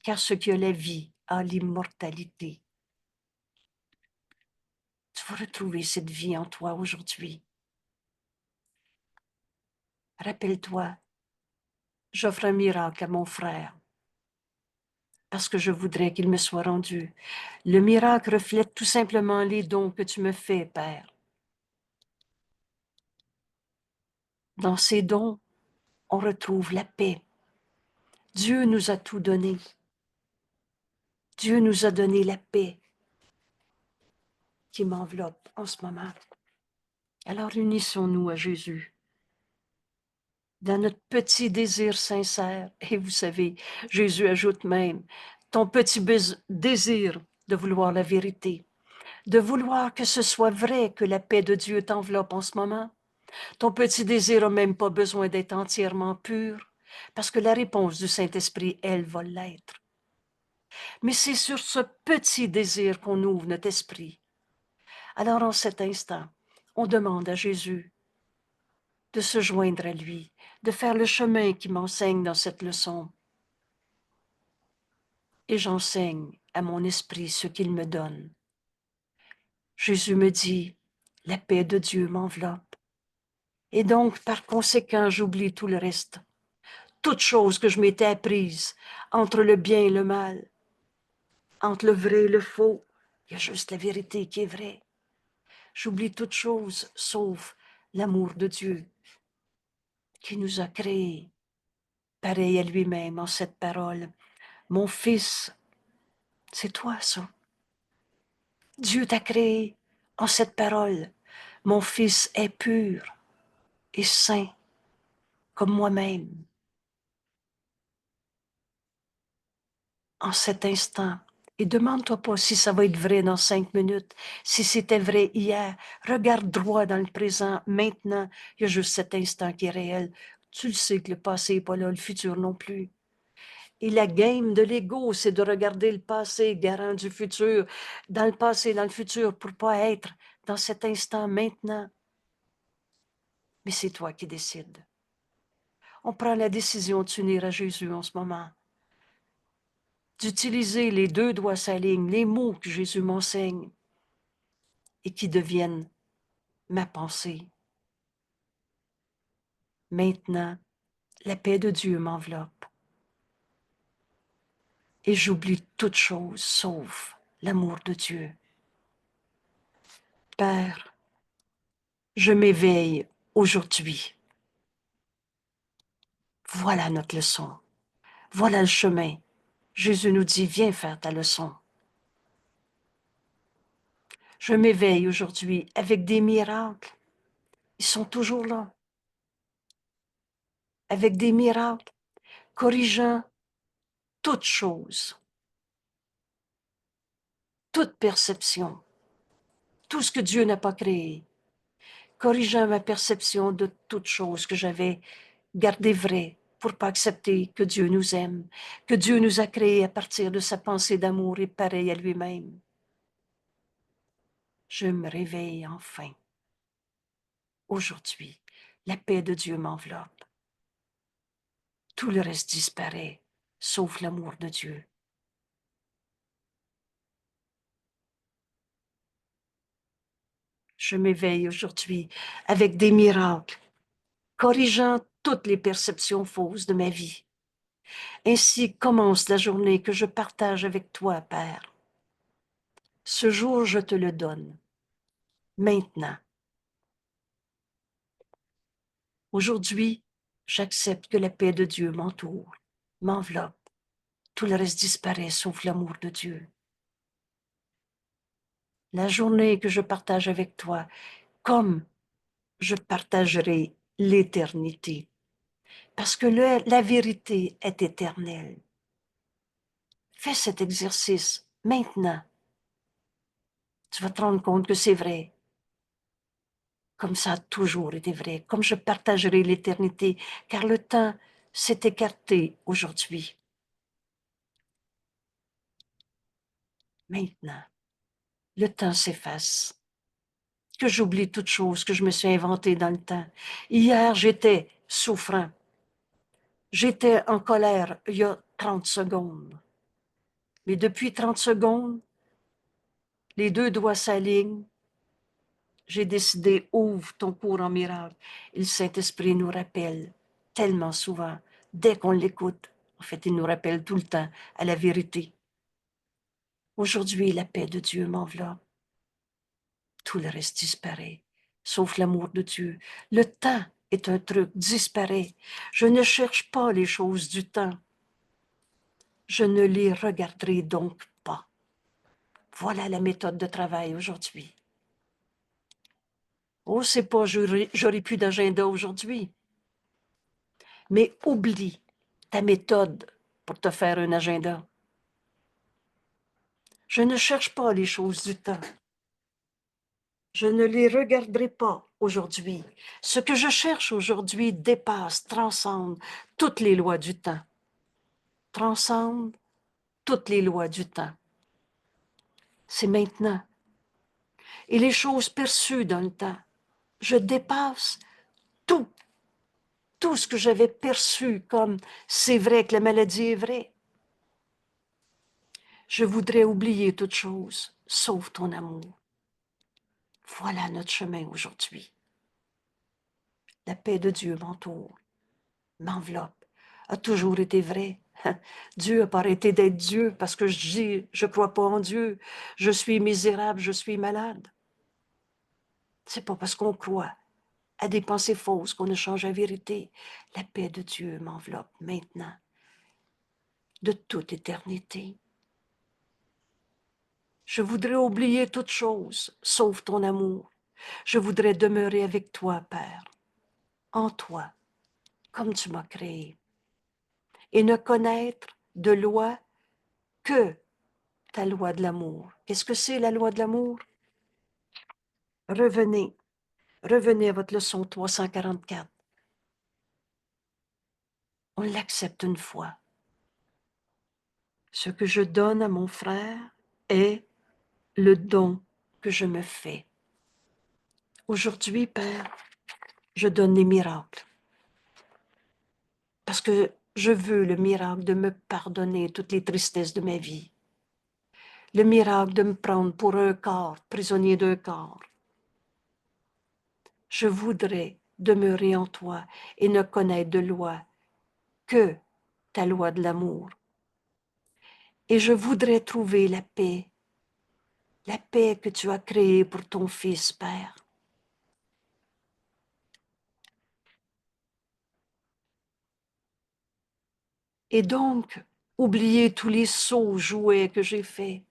Speaker 1: car ce qui a la vie a l'immortalité. Tu vas retrouver cette vie en toi aujourd'hui. Rappelle-toi, j'offre un miracle à mon frère parce que je voudrais qu'il me soit rendu. Le miracle reflète tout simplement les dons que tu me fais, Père. Dans ces dons, on retrouve la paix. Dieu nous a tout donné. Dieu nous a donné la paix qui m'enveloppe en ce moment. Alors unissons-nous à Jésus dans notre petit désir sincère. Et vous savez, Jésus ajoute même, ton petit désir de vouloir la vérité, de vouloir que ce soit vrai que la paix de Dieu t'enveloppe en ce moment. Ton petit désir n'a même pas besoin d'être entièrement pur, parce que la réponse du Saint-Esprit, elle, va l'être. Mais c'est sur ce petit désir qu'on ouvre notre esprit. Alors en cet instant, on demande à Jésus de se joindre à lui, de faire le chemin qui m'enseigne dans cette leçon. Et j'enseigne à mon esprit ce qu'il me donne. Jésus me dit, la paix de Dieu m'enveloppe. Et donc, par conséquent, j'oublie tout le reste. Toute chose que je m'étais apprise entre le bien et le mal, entre le vrai et le faux, il y a juste la vérité qui est vraie. J'oublie toute chose sauf l'amour de Dieu qui nous a créés, pareil à lui-même en cette parole. Mon fils, c'est toi ça. Dieu t'a créé en cette parole. Mon fils est pur et saint comme moi-même. En cet instant, et demande-toi pas si ça va être vrai dans 5 minutes, si c'était vrai hier. Regarde droit dans le présent, maintenant. Il y a juste cet instant qui est réel. Tu le sais que le passé n'est pas là, le futur non plus. Et la game de l'ego, c'est de regarder le passé, garant du futur, dans le passé, dans le futur, pour pas être dans cet instant maintenant. Mais c'est toi qui décides. On prend la décision de s'unir à Jésus en ce moment, d'utiliser les deux doigts s'alignent, les mots que Jésus m'enseigne et qui deviennent ma pensée. Maintenant, la paix de Dieu m'enveloppe et j'oublie toute chose sauf l'amour de Dieu. Père, je m'éveille aujourd'hui. Voilà notre leçon. Voilà le chemin. Jésus nous dit, viens faire ta leçon. Je m'éveille aujourd'hui avec des miracles. Ils sont toujours là. Avec des miracles, corrigeant toute chose, toute perception, tout ce que Dieu n'a pas créé, corrigeant ma perception de toute chose que j'avais gardée vraie pour pas accepter que Dieu nous aime, que Dieu nous a créés à partir de sa pensée d'amour et pareil à lui-même. Je me réveille enfin. Aujourd'hui, la paix de Dieu m'enveloppe. Tout le reste disparaît, sauf l'amour de Dieu. Je m'éveille aujourd'hui avec des miracles, corrigeant toutes les perceptions fausses de ma vie. Ainsi commence la journée que je partage avec toi, Père. Ce jour, je te le donne, maintenant. Aujourd'hui, j'accepte que la paix de Dieu m'entoure, m'enveloppe. Tout le reste disparaît, sauf l'amour de Dieu. La journée que je partage avec toi, comme je partagerai l'éternité, parce que la vérité est éternelle. Fais cet exercice maintenant. Tu vas te rendre compte que c'est vrai, comme ça a toujours été vrai, comme je partagerai l'éternité, car le temps s'est écarté aujourd'hui. Maintenant, le temps s'efface, que j'oublie toute chose que je me suis inventée dans le temps. Hier, j'étais souffrant. J'étais en colère il y a 30 secondes. Mais depuis 30 secondes, les deux doigts s'alignent. J'ai décidé, ouvre ton cours en miracle. Et le Saint-Esprit nous rappelle tellement souvent, dès qu'on l'écoute, en fait, il nous rappelle tout le temps à la vérité. Aujourd'hui, la paix de Dieu m'enveloppe. Tout le reste disparaît, sauf l'amour de Dieu. Le temps est un truc, disparaît. Je ne cherche pas les choses du temps. Je ne les regarderai donc pas. Voilà la méthode de travail aujourd'hui. Oh, c'est pas j'aurai plus d'agenda aujourd'hui. Mais oublie ta méthode pour te faire un agenda. Je ne cherche pas les choses du temps. Je ne les regarderai pas aujourd'hui. Ce que je cherche aujourd'hui dépasse, transcende toutes les lois du temps. Transcende toutes les lois du temps. C'est maintenant. Et les choses perçues dans le temps, je dépasse tout, tout ce que j'avais perçu comme c'est vrai que la maladie est vraie. Je voudrais oublier toute chose, sauf ton amour. Voilà notre chemin aujourd'hui. La paix de Dieu m'entoure, m'enveloppe, a toujours été vrai. Dieu n'a pas arrêté d'être Dieu parce que je dis, je ne crois pas en Dieu, je suis misérable, je suis malade. C'est pas parce qu'on croit à des pensées fausses qu'on ne change la vérité. La paix de Dieu m'enveloppe maintenant, de toute éternité. Je voudrais oublier toute chose, sauf ton amour. Je voudrais demeurer avec toi, Père, en toi, comme tu m'as créé, et ne connaître de loi que ta loi de l'amour. Qu'est-ce que c'est la loi de l'amour? Revenez, revenez à votre leçon 344. On l'accepte une fois. Ce que je donne à mon frère est le don que je me fais. Aujourd'hui, Père, je donne les miracles. Parce que je veux le miracle de me pardonner toutes les tristesses de ma vie. Le miracle de me prendre pour un corps, prisonnier d'un corps. Je voudrais demeurer en toi et ne connaître de loi que ta loi de l'amour. Et je voudrais trouver la paix que tu as créée pour ton Fils, Père. Et donc, oublier tous les sots jouets que j'ai faits.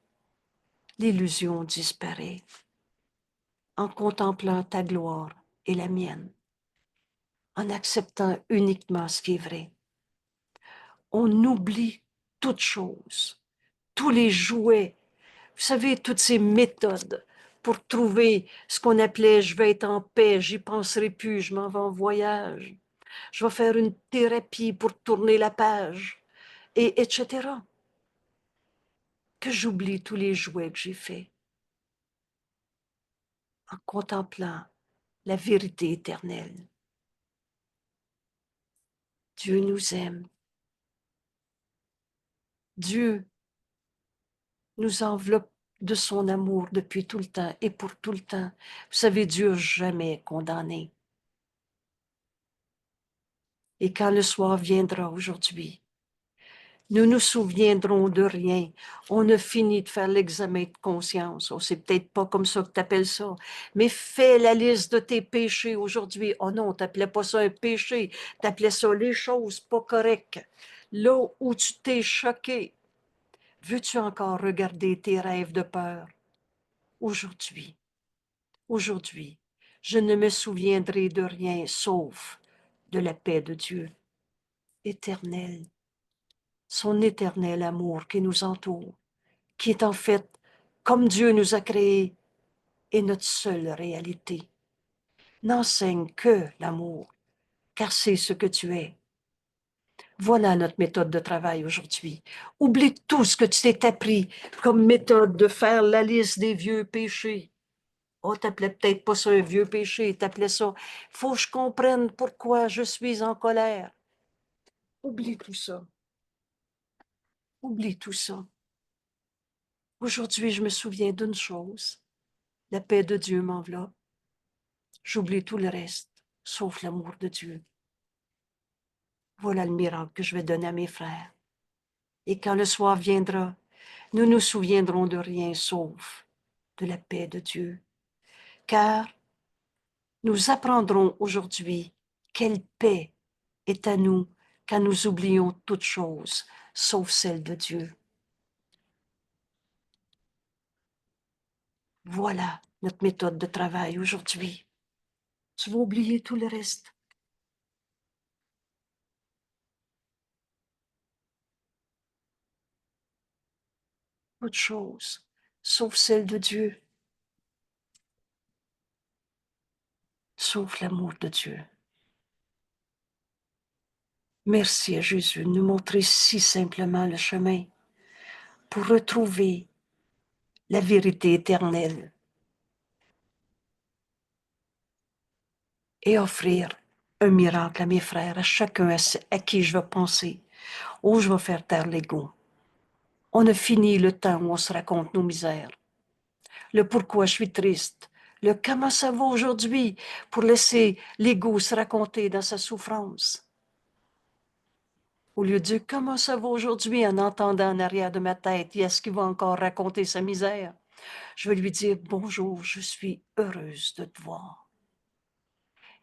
Speaker 1: L'illusion disparaît en contemplant ta gloire et la mienne, en acceptant uniquement ce qui est vrai. On oublie toutes choses, tous les jouets, vous savez, toutes ces méthodes pour trouver ce qu'on appelait « je vais être en paix, j'y penserai plus, je m'en vais en voyage, je vais faire une thérapie pour tourner la page, et etc. » Que j'oublie tous les jouets que j'ai faits en contemplant la vérité éternelle. Dieu nous aime. Dieu nous enveloppe de son amour depuis tout le temps et pour tout le temps. Vous savez, Dieu n'a jamais condamné. Et quand le soir viendra aujourd'hui, nous nous souviendrons de rien. On a fini de faire l'examen de conscience. Oh, c'est peut-être pas comme ça que tu appelles ça, mais fais la liste de tes péchés aujourd'hui. Oh non, tu n'appelais pas ça un péché, tu appelais ça les choses pas correctes. Là où tu t'es choqué, veux-tu encore regarder tes rêves de peur? Aujourd'hui, aujourd'hui, je ne me souviendrai de rien sauf de la paix de Dieu éternelle, son éternel amour qui nous entoure, qui est en fait, comme Dieu nous a créés, est notre seule réalité. N'enseigne que l'amour, car c'est ce que tu es. Voilà notre méthode de travail aujourd'hui. Oublie tout ce que tu t'es appris comme méthode de faire la liste des vieux péchés. Oh, t'appelais peut-être pas ça un vieux péché, t'appelais ça « faut que je comprenne pourquoi je suis en colère ». Oublie tout ça. Oublie tout ça. Aujourd'hui, je me souviens d'une chose. La paix de Dieu m'enveloppe. J'oublie tout le reste, sauf l'amour de Dieu. Voilà le miracle que je vais donner à mes frères. Et quand le soir viendra, nous nous souviendrons de rien sauf de la paix de Dieu. Car nous apprendrons aujourd'hui quelle paix est à nous quand nous oublions toutes choses sauf celle de Dieu. Voilà notre méthode de travail aujourd'hui. Tu vas oublier tout le reste. Toutes choses sauf celle de Dieu. Sauf l'amour de Dieu. Merci à Jésus de nous montrer si simplement le chemin pour retrouver la vérité éternelle et offrir un miracle à mes frères, à chacun à qui je vais penser, où je vais faire taire l'ego. On a fini le temps où on se raconte nos misères, le pourquoi je suis triste, le comment ça va aujourd'hui pour laisser l'ego se raconter dans sa souffrance. Au lieu de dire comment ça va aujourd'hui en entendant en arrière de ma tête, est-ce qu'il va encore raconter sa misère? Je vais lui dire bonjour, je suis heureuse de te voir.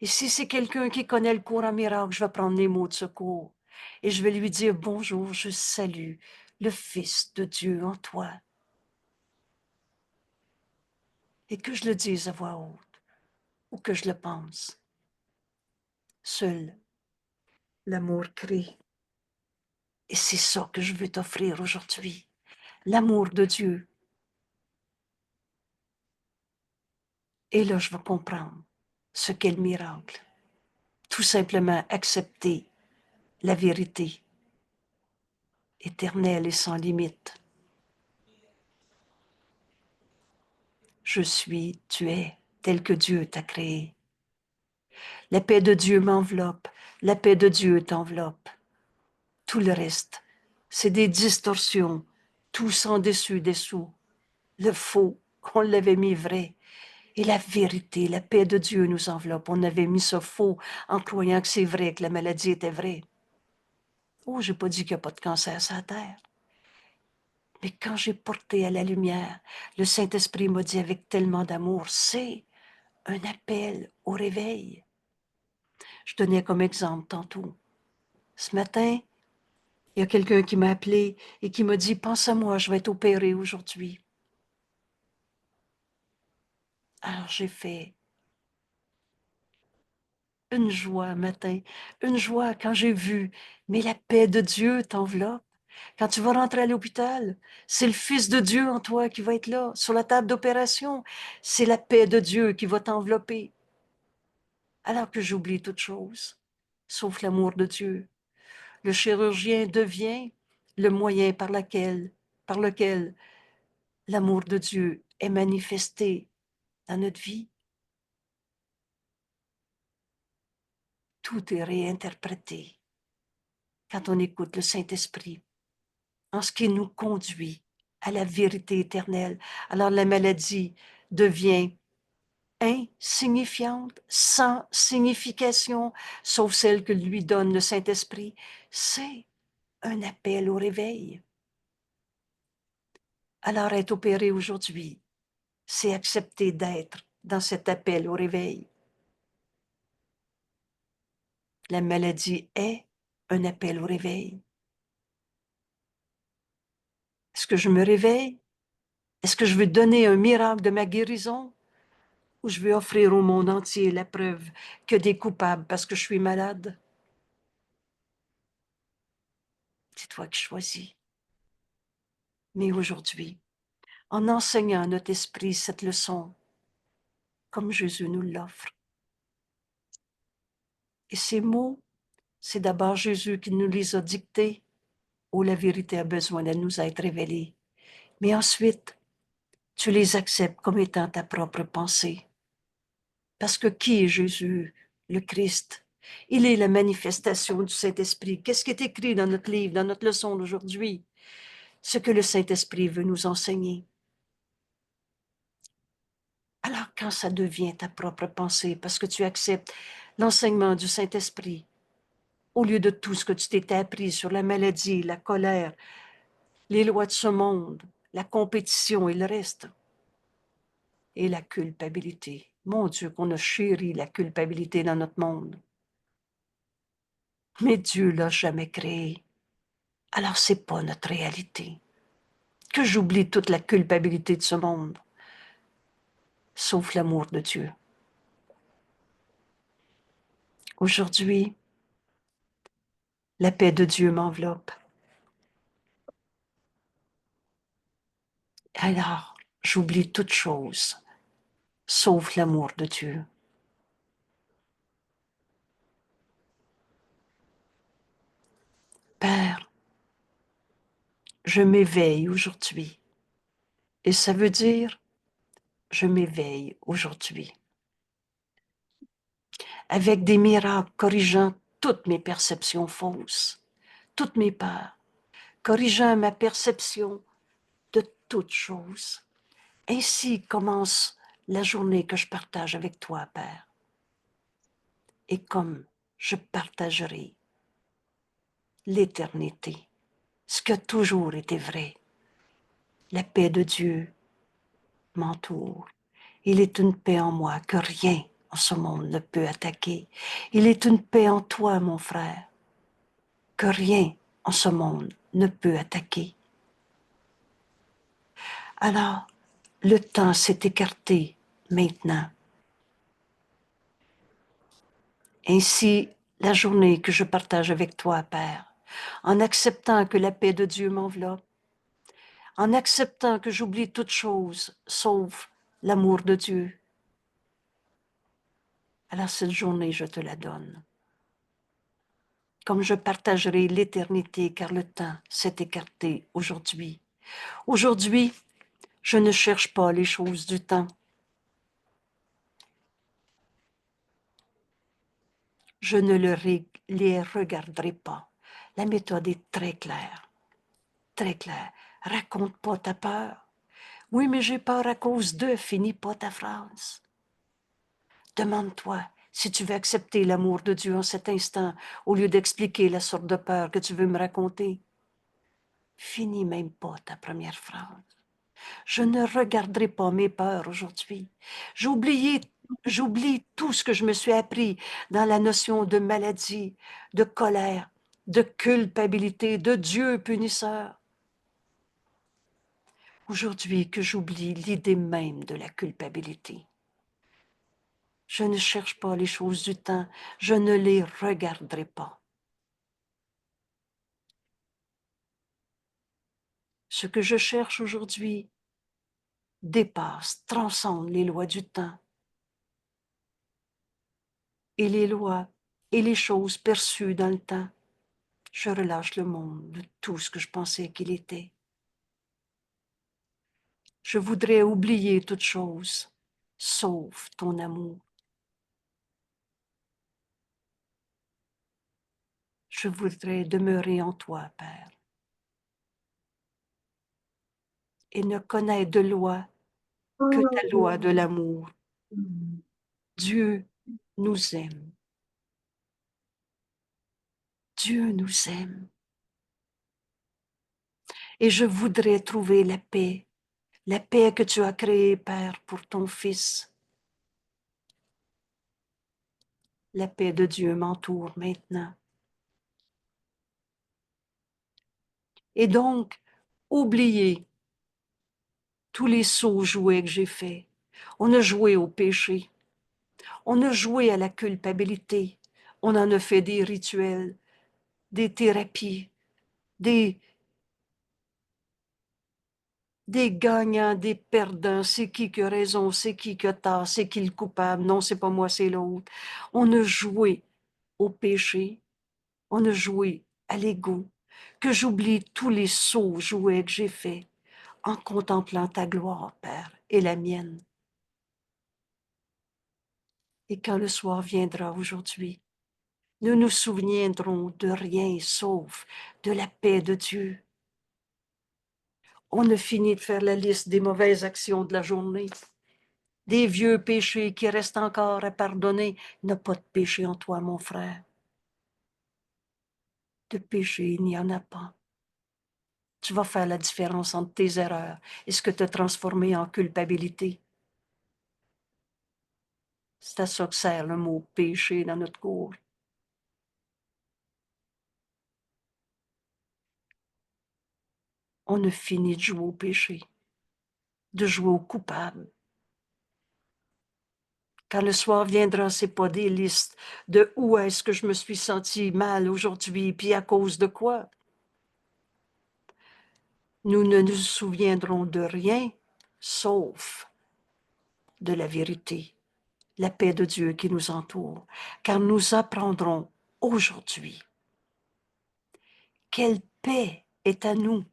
Speaker 1: Et si c'est quelqu'un qui connaît le cours en miracle, je vais prendre les mots de secours et je vais lui dire bonjour, je salue le Fils de Dieu en toi. Et que je le dise à voix haute ou que je le pense. Seul l'amour crée. Et c'est ça que je veux t'offrir aujourd'hui. L'amour de Dieu. Et là, je vais comprendre ce qu'est le miracle. Tout simplement accepter la vérité éternel et sans limite. Je suis, tu es, tel que Dieu t'a créé. La paix de Dieu m'enveloppe, la paix de Dieu t'enveloppe. Tout le reste, c'est des distorsions, tout sans dessus dessous. Le faux, on l'avait mis vrai. Et la vérité, la paix de Dieu nous enveloppe. On avait mis ce faux en croyant que c'est vrai, que la maladie était vraie. Oh, j'ai pas dit qu'il n'y a pas de cancer sur la terre. Mais quand j'ai porté à la lumière, le Saint-Esprit m'a dit avec tellement d'amour, c'est un appel au réveil. Je donnais comme exemple tantôt. Ce matin, il y a quelqu'un qui m'a appelé et qui m'a dit, pense à moi, je vais être opérée aujourd'hui. Alors j'ai fait une joie un matin, une joie quand j'ai vu, mais la paix de Dieu t'enveloppe. Quand tu vas rentrer à l'hôpital, c'est le Fils de Dieu en toi qui va être là, sur la table d'opération. C'est la paix de Dieu qui va t'envelopper. Alors que j'oublie toute chose, sauf l'amour de Dieu. Le chirurgien devient le moyen par lequel l'amour de Dieu est manifesté dans notre vie. Tout est réinterprété quand on écoute le Saint-Esprit en ce qui nous conduit à la vérité éternelle. Alors la maladie devient insignifiante, sans signification, sauf celle que lui donne le Saint-Esprit. C'est un appel au réveil. Alors être opéré aujourd'hui, c'est accepter d'être dans cet appel au réveil. La maladie est un appel au réveil. Est-ce que je me réveille? Est-ce que je veux donner un miracle de ma guérison? Ou je veux offrir au monde entier la preuve que des coupables parce que je suis malade? C'est toi qui choisis. Mais aujourd'hui, en enseignant à notre esprit cette leçon, comme Jésus nous l'offre. Et ces mots, c'est d'abord Jésus qui nous les a dictés, où la vérité a besoin de nous être révélée. Mais ensuite, tu les acceptes comme étant ta propre pensée. Parce que qui est Jésus, le Christ? Il est la manifestation du Saint-Esprit. Qu'est-ce qui est écrit dans notre livre, dans notre leçon d'aujourd'hui? Ce que le Saint-Esprit veut nous enseigner. Alors quand ça devient ta propre pensée, parce que tu acceptes l'enseignement du Saint-Esprit, au lieu de tout ce que tu t'étais appris sur la maladie, la colère, les lois de ce monde, la compétition et le reste, et la culpabilité. Mon Dieu, qu'on a chéri la culpabilité dans notre monde. Mais Dieu l'a jamais créé. Alors c'est pas notre réalité. Que j'oublie toute la culpabilité de ce monde, sauf l'amour de Dieu. Aujourd'hui, la paix de Dieu m'enveloppe. Alors, j'oublie toute chose, sauf l'amour de Dieu. Père, je m'éveille aujourd'hui. Et ça veut dire, je m'éveille aujourd'hui. Avec des miracles corrigeant toutes mes perceptions fausses, toutes mes peurs, corrigeant ma perception de toutes choses. Ainsi commence la journée que je partage avec toi, Père. Et comme je partagerai l'éternité, ce qui a toujours été vrai, la paix de Dieu m'entoure. Il est une paix en moi que rien en ce monde ne peut attaquer. Il est une paix en toi, mon frère, que rien en ce monde ne peut attaquer. Alors, le temps s'est écarté maintenant. Ainsi, la journée que je partage avec toi, Père, en acceptant que la paix de Dieu m'enveloppe, en acceptant que j'oublie toute chose sauf l'amour de Dieu, alors cette journée, je te la donne. comme je partagerai l'éternité, car le temps s'est écarté aujourd'hui. Aujourd'hui, je ne cherche pas les choses du temps. Je ne les regarderai pas. La méthode est très claire, très claire. Raconte pas ta peur. Oui, mais j'ai peur à cause d'eux. Finis pas ta phrase. Demande-toi si tu veux accepter l'amour de Dieu en cet instant au lieu d'expliquer la sorte de peur que tu veux me raconter. Finis même pas ta première phrase. Je ne regarderai pas mes peurs aujourd'hui. J'oublie tout ce que je me suis appris dans la notion de maladie, de colère, de culpabilité, de Dieu punisseur. Aujourd'hui que j'oublie l'idée même de la culpabilité. Je ne cherche pas les choses du temps, je ne les regarderai pas. Ce que je cherche aujourd'hui dépasse, transcende les lois du temps et les lois et les choses perçues dans le temps. Je relâche le monde de tout ce que je pensais qu'il était. Je voudrais oublier toute chose, sauf ton amour. Je voudrais demeurer en toi, Père, et ne connaître de loi que ta loi de l'amour. Dieu nous aime. Dieu nous aime. Et je voudrais trouver la paix que tu as créée, Père, pour ton Fils. La paix de Dieu m'entoure maintenant. Et donc, oubliez tous les sots jouets que j'ai faits. On a joué au péché. On a joué à la culpabilité. On en a fait des rituels, des thérapies, des, des gagnants, des perdants. C'est qui a raison, c'est qui a tort, c'est qui le coupable. Non, c'est pas moi, c'est l'autre. On a joué au péché. On a joué à l'ego. Que j'oublie tous les sots jouets que j'ai faits en contemplant ta gloire, Père, et la mienne. Et quand le soir viendra aujourd'hui, nous nous souviendrons de rien sauf de la paix de Dieu. On a fini de faire la liste des mauvaises actions de la journée, des vieux péchés qui restent encore à pardonner. Il n'y a pas de péché en toi, mon frère. De péché, il n'y en a pas. Tu vas faire la différence entre tes erreurs et ce que tu as transformé en culpabilité. C'est à ça que sert le mot péché dans notre cours. On a fini de jouer au péché, de jouer au coupable. Quand le soir viendra, c'est pas des listes de où est-ce que je me suis senti mal aujourd'hui, puis à cause de quoi. Nous ne nous souviendrons de rien, sauf de la vérité, la paix de Dieu qui nous entoure, car nous apprendrons aujourd'hui quelle paix est à nous.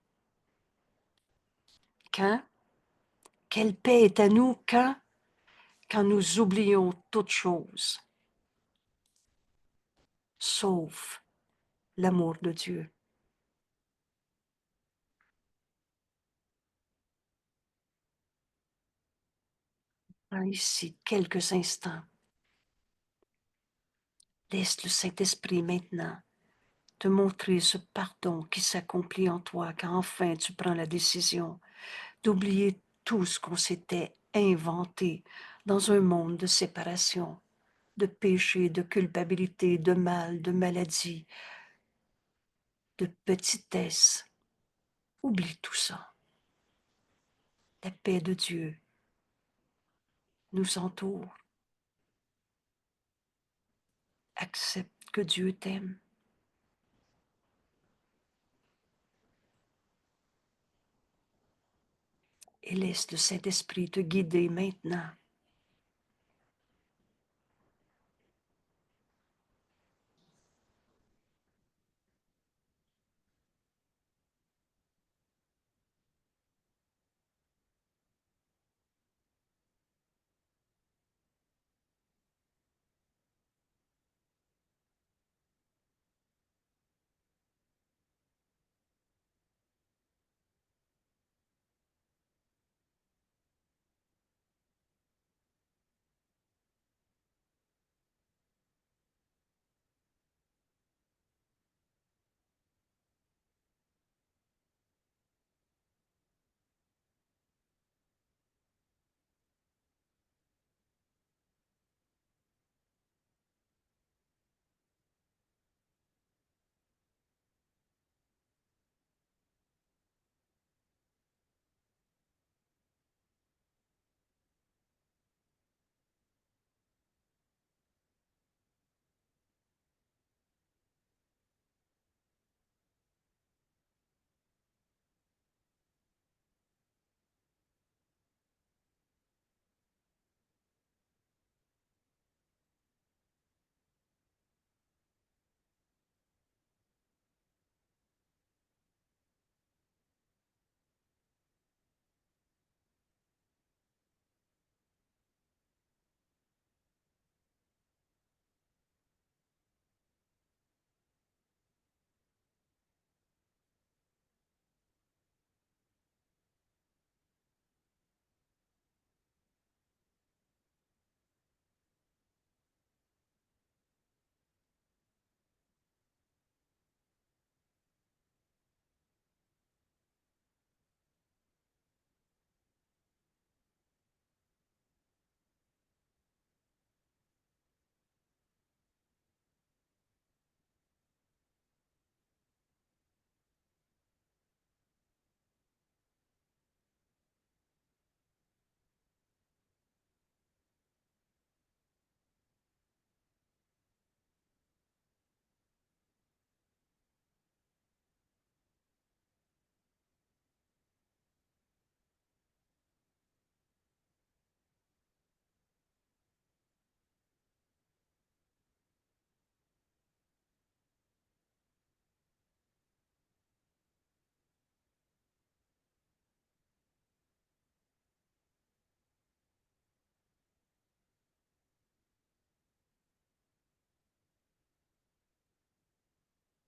Speaker 1: Quand? Quelle paix est à nous quand nous oublions toute chose, sauf l'amour de Dieu. Prends ici quelques instants. Laisse le Saint-Esprit maintenant te montrer ce pardon qui s'accomplit en toi quand enfin tu prends la décision d'oublier tout ce qu'on s'était inventé dans un monde de séparation, de péché, de culpabilité, de mal, de maladie, de petitesse. Oublie tout ça. La paix de Dieu nous entoure. Accepte que Dieu t'aime et laisse le Saint-Esprit te guider maintenant.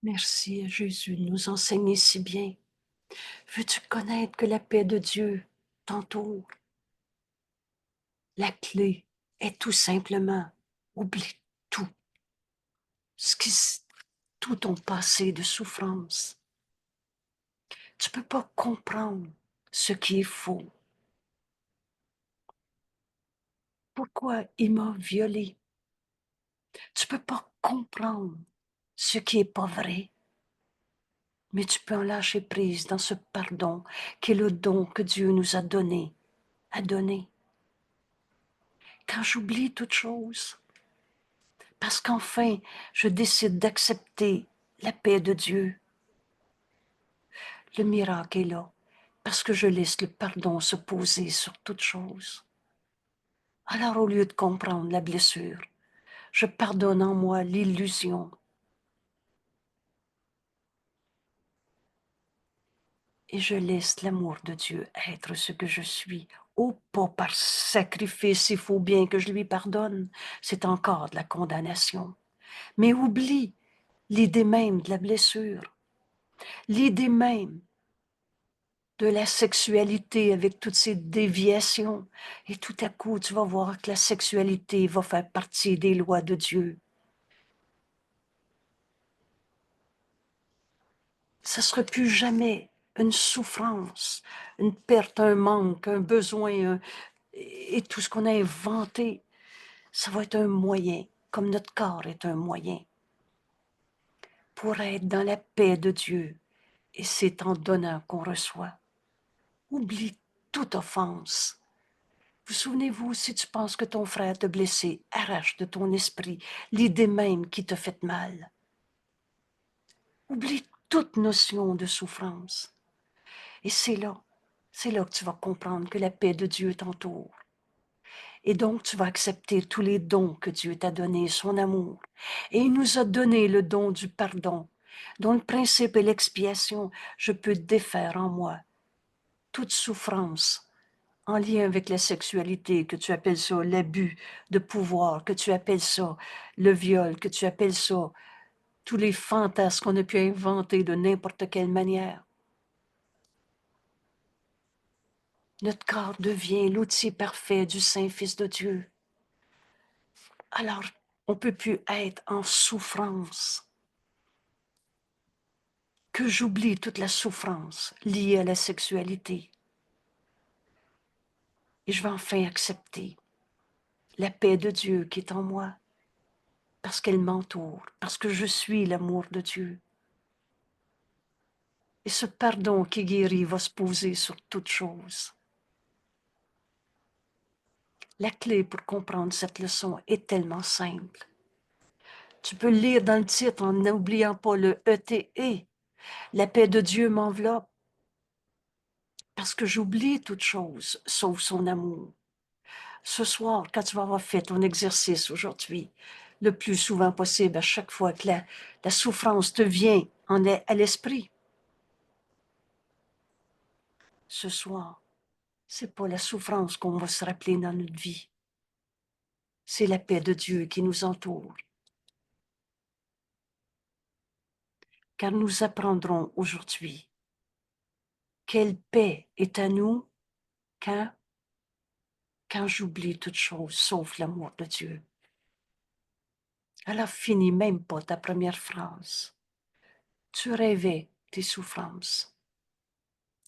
Speaker 1: Merci à Jésus de nous enseigner si bien. Veux-tu connaître que la paix de Dieu t'entoure? La clé est tout simplement, oublie tout, ce qui, tout ton passé de souffrance. Tu ne peux pas comprendre ce qui est faux. Pourquoi il m'a violée? Tu ne peux pas comprendre ce qui n'est pas vrai. Mais tu peux en lâcher prise dans ce pardon qui est le don que Dieu nous a donné, à donner. Quand j'oublie toute chose, parce qu'enfin, je décide d'accepter la paix de Dieu, le miracle est là, parce que je laisse le pardon se poser sur toute chose. Alors, au lieu de comprendre la blessure, je pardonne en moi l'illusion. Et je laisse l'amour de Dieu être ce que je suis. Oh, pas par sacrifice, il faut bien que je lui pardonne. C'est encore de la condamnation. Mais oublie l'idée même de la blessure, l'idée même de la sexualité avec toutes ces déviations. Et tout à coup, tu vas voir que la sexualité va faire partie des lois de Dieu. Ça ne sera plus jamais une souffrance, une perte, un manque, un besoin, et tout ce qu'on a inventé. Ça va être un moyen, comme notre corps est un moyen, pour être dans la paix de Dieu. Et c'est en donnant qu'on reçoit. Oublie toute offense. Vous souvenez-vous, si tu penses que ton frère t'a blessé, arrache de ton esprit l'idée même qui te fait mal. Oublie toute notion de souffrance. Et c'est là que tu vas comprendre que la paix de Dieu t'entoure. Et donc, tu vas accepter tous les dons que Dieu t'a donnés, son amour. Et il nous a donné le don du pardon, dont le principe est l'expiation. Je peux défaire en moi toute souffrance en lien avec la sexualité, que tu appelles ça l'abus de pouvoir, que tu appelles ça le viol, que tu appelles ça tous les fantasmes qu'on a pu inventer de n'importe quelle manière. Notre corps devient l'outil parfait du Saint-Fils de Dieu. Alors, on ne peut plus être en souffrance. Que j'oublie toute la souffrance liée à la sexualité. Et je vais enfin accepter la paix de Dieu qui est en moi, parce qu'elle m'entoure, parce que je suis l'amour de Dieu. Et ce pardon qui guérit va se poser sur toute chose. La clé pour comprendre cette leçon est tellement simple. Tu peux le lire dans le titre en n'oubliant pas le ETE. La paix de Dieu m'enveloppe parce que j'oublie toute chose sauf son amour. Ce soir, quand tu vas avoir fait ton exercice aujourd'hui, le plus souvent possible, à chaque fois que la souffrance te vient à l'esprit, ce soir, c'est pas la souffrance qu'on va se rappeler dans notre vie. C'est la paix de Dieu qui nous entoure. Car nous apprendrons aujourd'hui quelle paix est à nous quand, quand j'oublie toute chose sauf l'amour de Dieu. Alors finis même pas ta première phrase. Tu rêvais tes souffrances.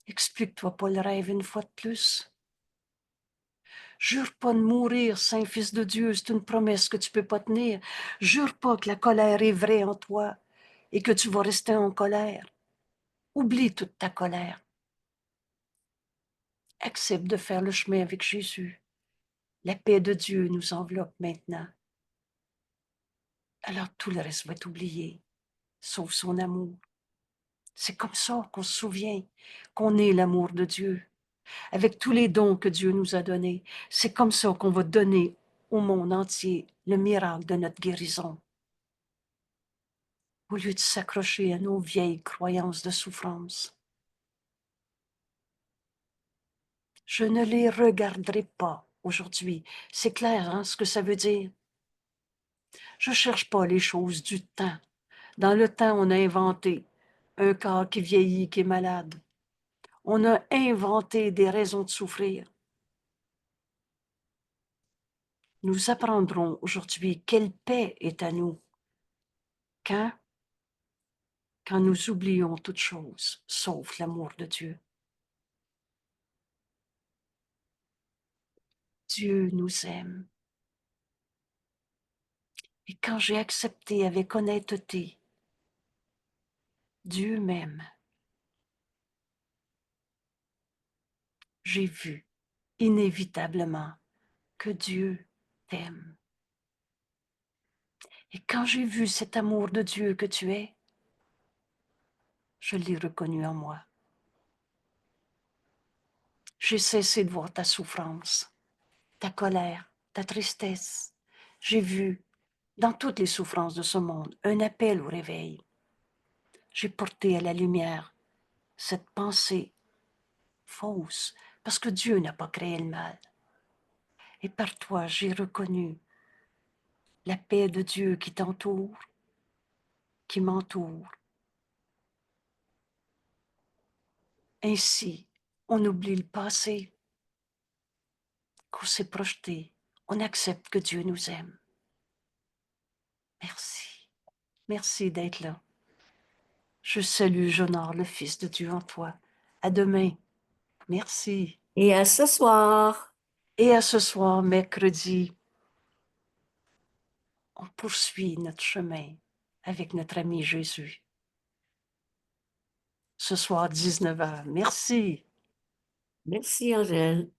Speaker 1: Explique-toi pas le rêve une fois de plus. Jure pas de mourir, Saint-Fils de Dieu, c'est une promesse que tu peux pas tenir. Jure pas que la colère est vraie en toi et que tu vas rester en colère. Oublie toute ta colère. Accepte de faire le chemin avec Jésus. La paix de Dieu nous enveloppe maintenant. Alors tout le reste va être oublié, sauf son amour. C'est comme ça qu'on se souvient qu'on est l'amour de Dieu, avec tous les dons que Dieu nous a donnés. C'est comme ça qu'on va donner au monde entier le miracle de notre guérison. Au lieu de s'accrocher à nos vieilles croyances de souffrance. Je ne les regarderai pas aujourd'hui. C'est clair, hein, ce que ça veut dire? Je ne cherche pas les choses du temps, Dans le temps, on a inventé un corps qui vieillit, qui est malade. On a inventé des raisons de souffrir. Nous apprendrons aujourd'hui quelle paix est à nous quand, quand nous oublions toute chose, sauf l'amour de Dieu. Dieu nous aime. Et quand j'ai accepté avec honnêteté, Dieu m'aime, j'ai vu inévitablement que Dieu t'aime. Et quand j'ai vu cet amour de Dieu que tu es, je l'ai reconnu en moi. J'ai cessé de voir ta souffrance, ta colère, ta tristesse. J'ai vu, dans toutes les souffrances de ce monde, un appel au réveil. J'ai porté à la lumière cette pensée fausse, parce que Dieu n'a pas créé le mal. Et par toi, j'ai reconnu la paix de Dieu qui t'entoure, qui m'entoure. Ainsi, on oublie le passé, qu'on s'est projeté, on accepte que Dieu nous aime. Merci. Merci d'être là. Je salue, j'honore le Fils de Dieu en toi. À demain. Merci.
Speaker 2: Et à ce soir.
Speaker 1: Et à ce soir, mercredi, on poursuit notre chemin avec notre ami Jésus. Ce soir, 19h. Merci.
Speaker 2: Merci, Angèle.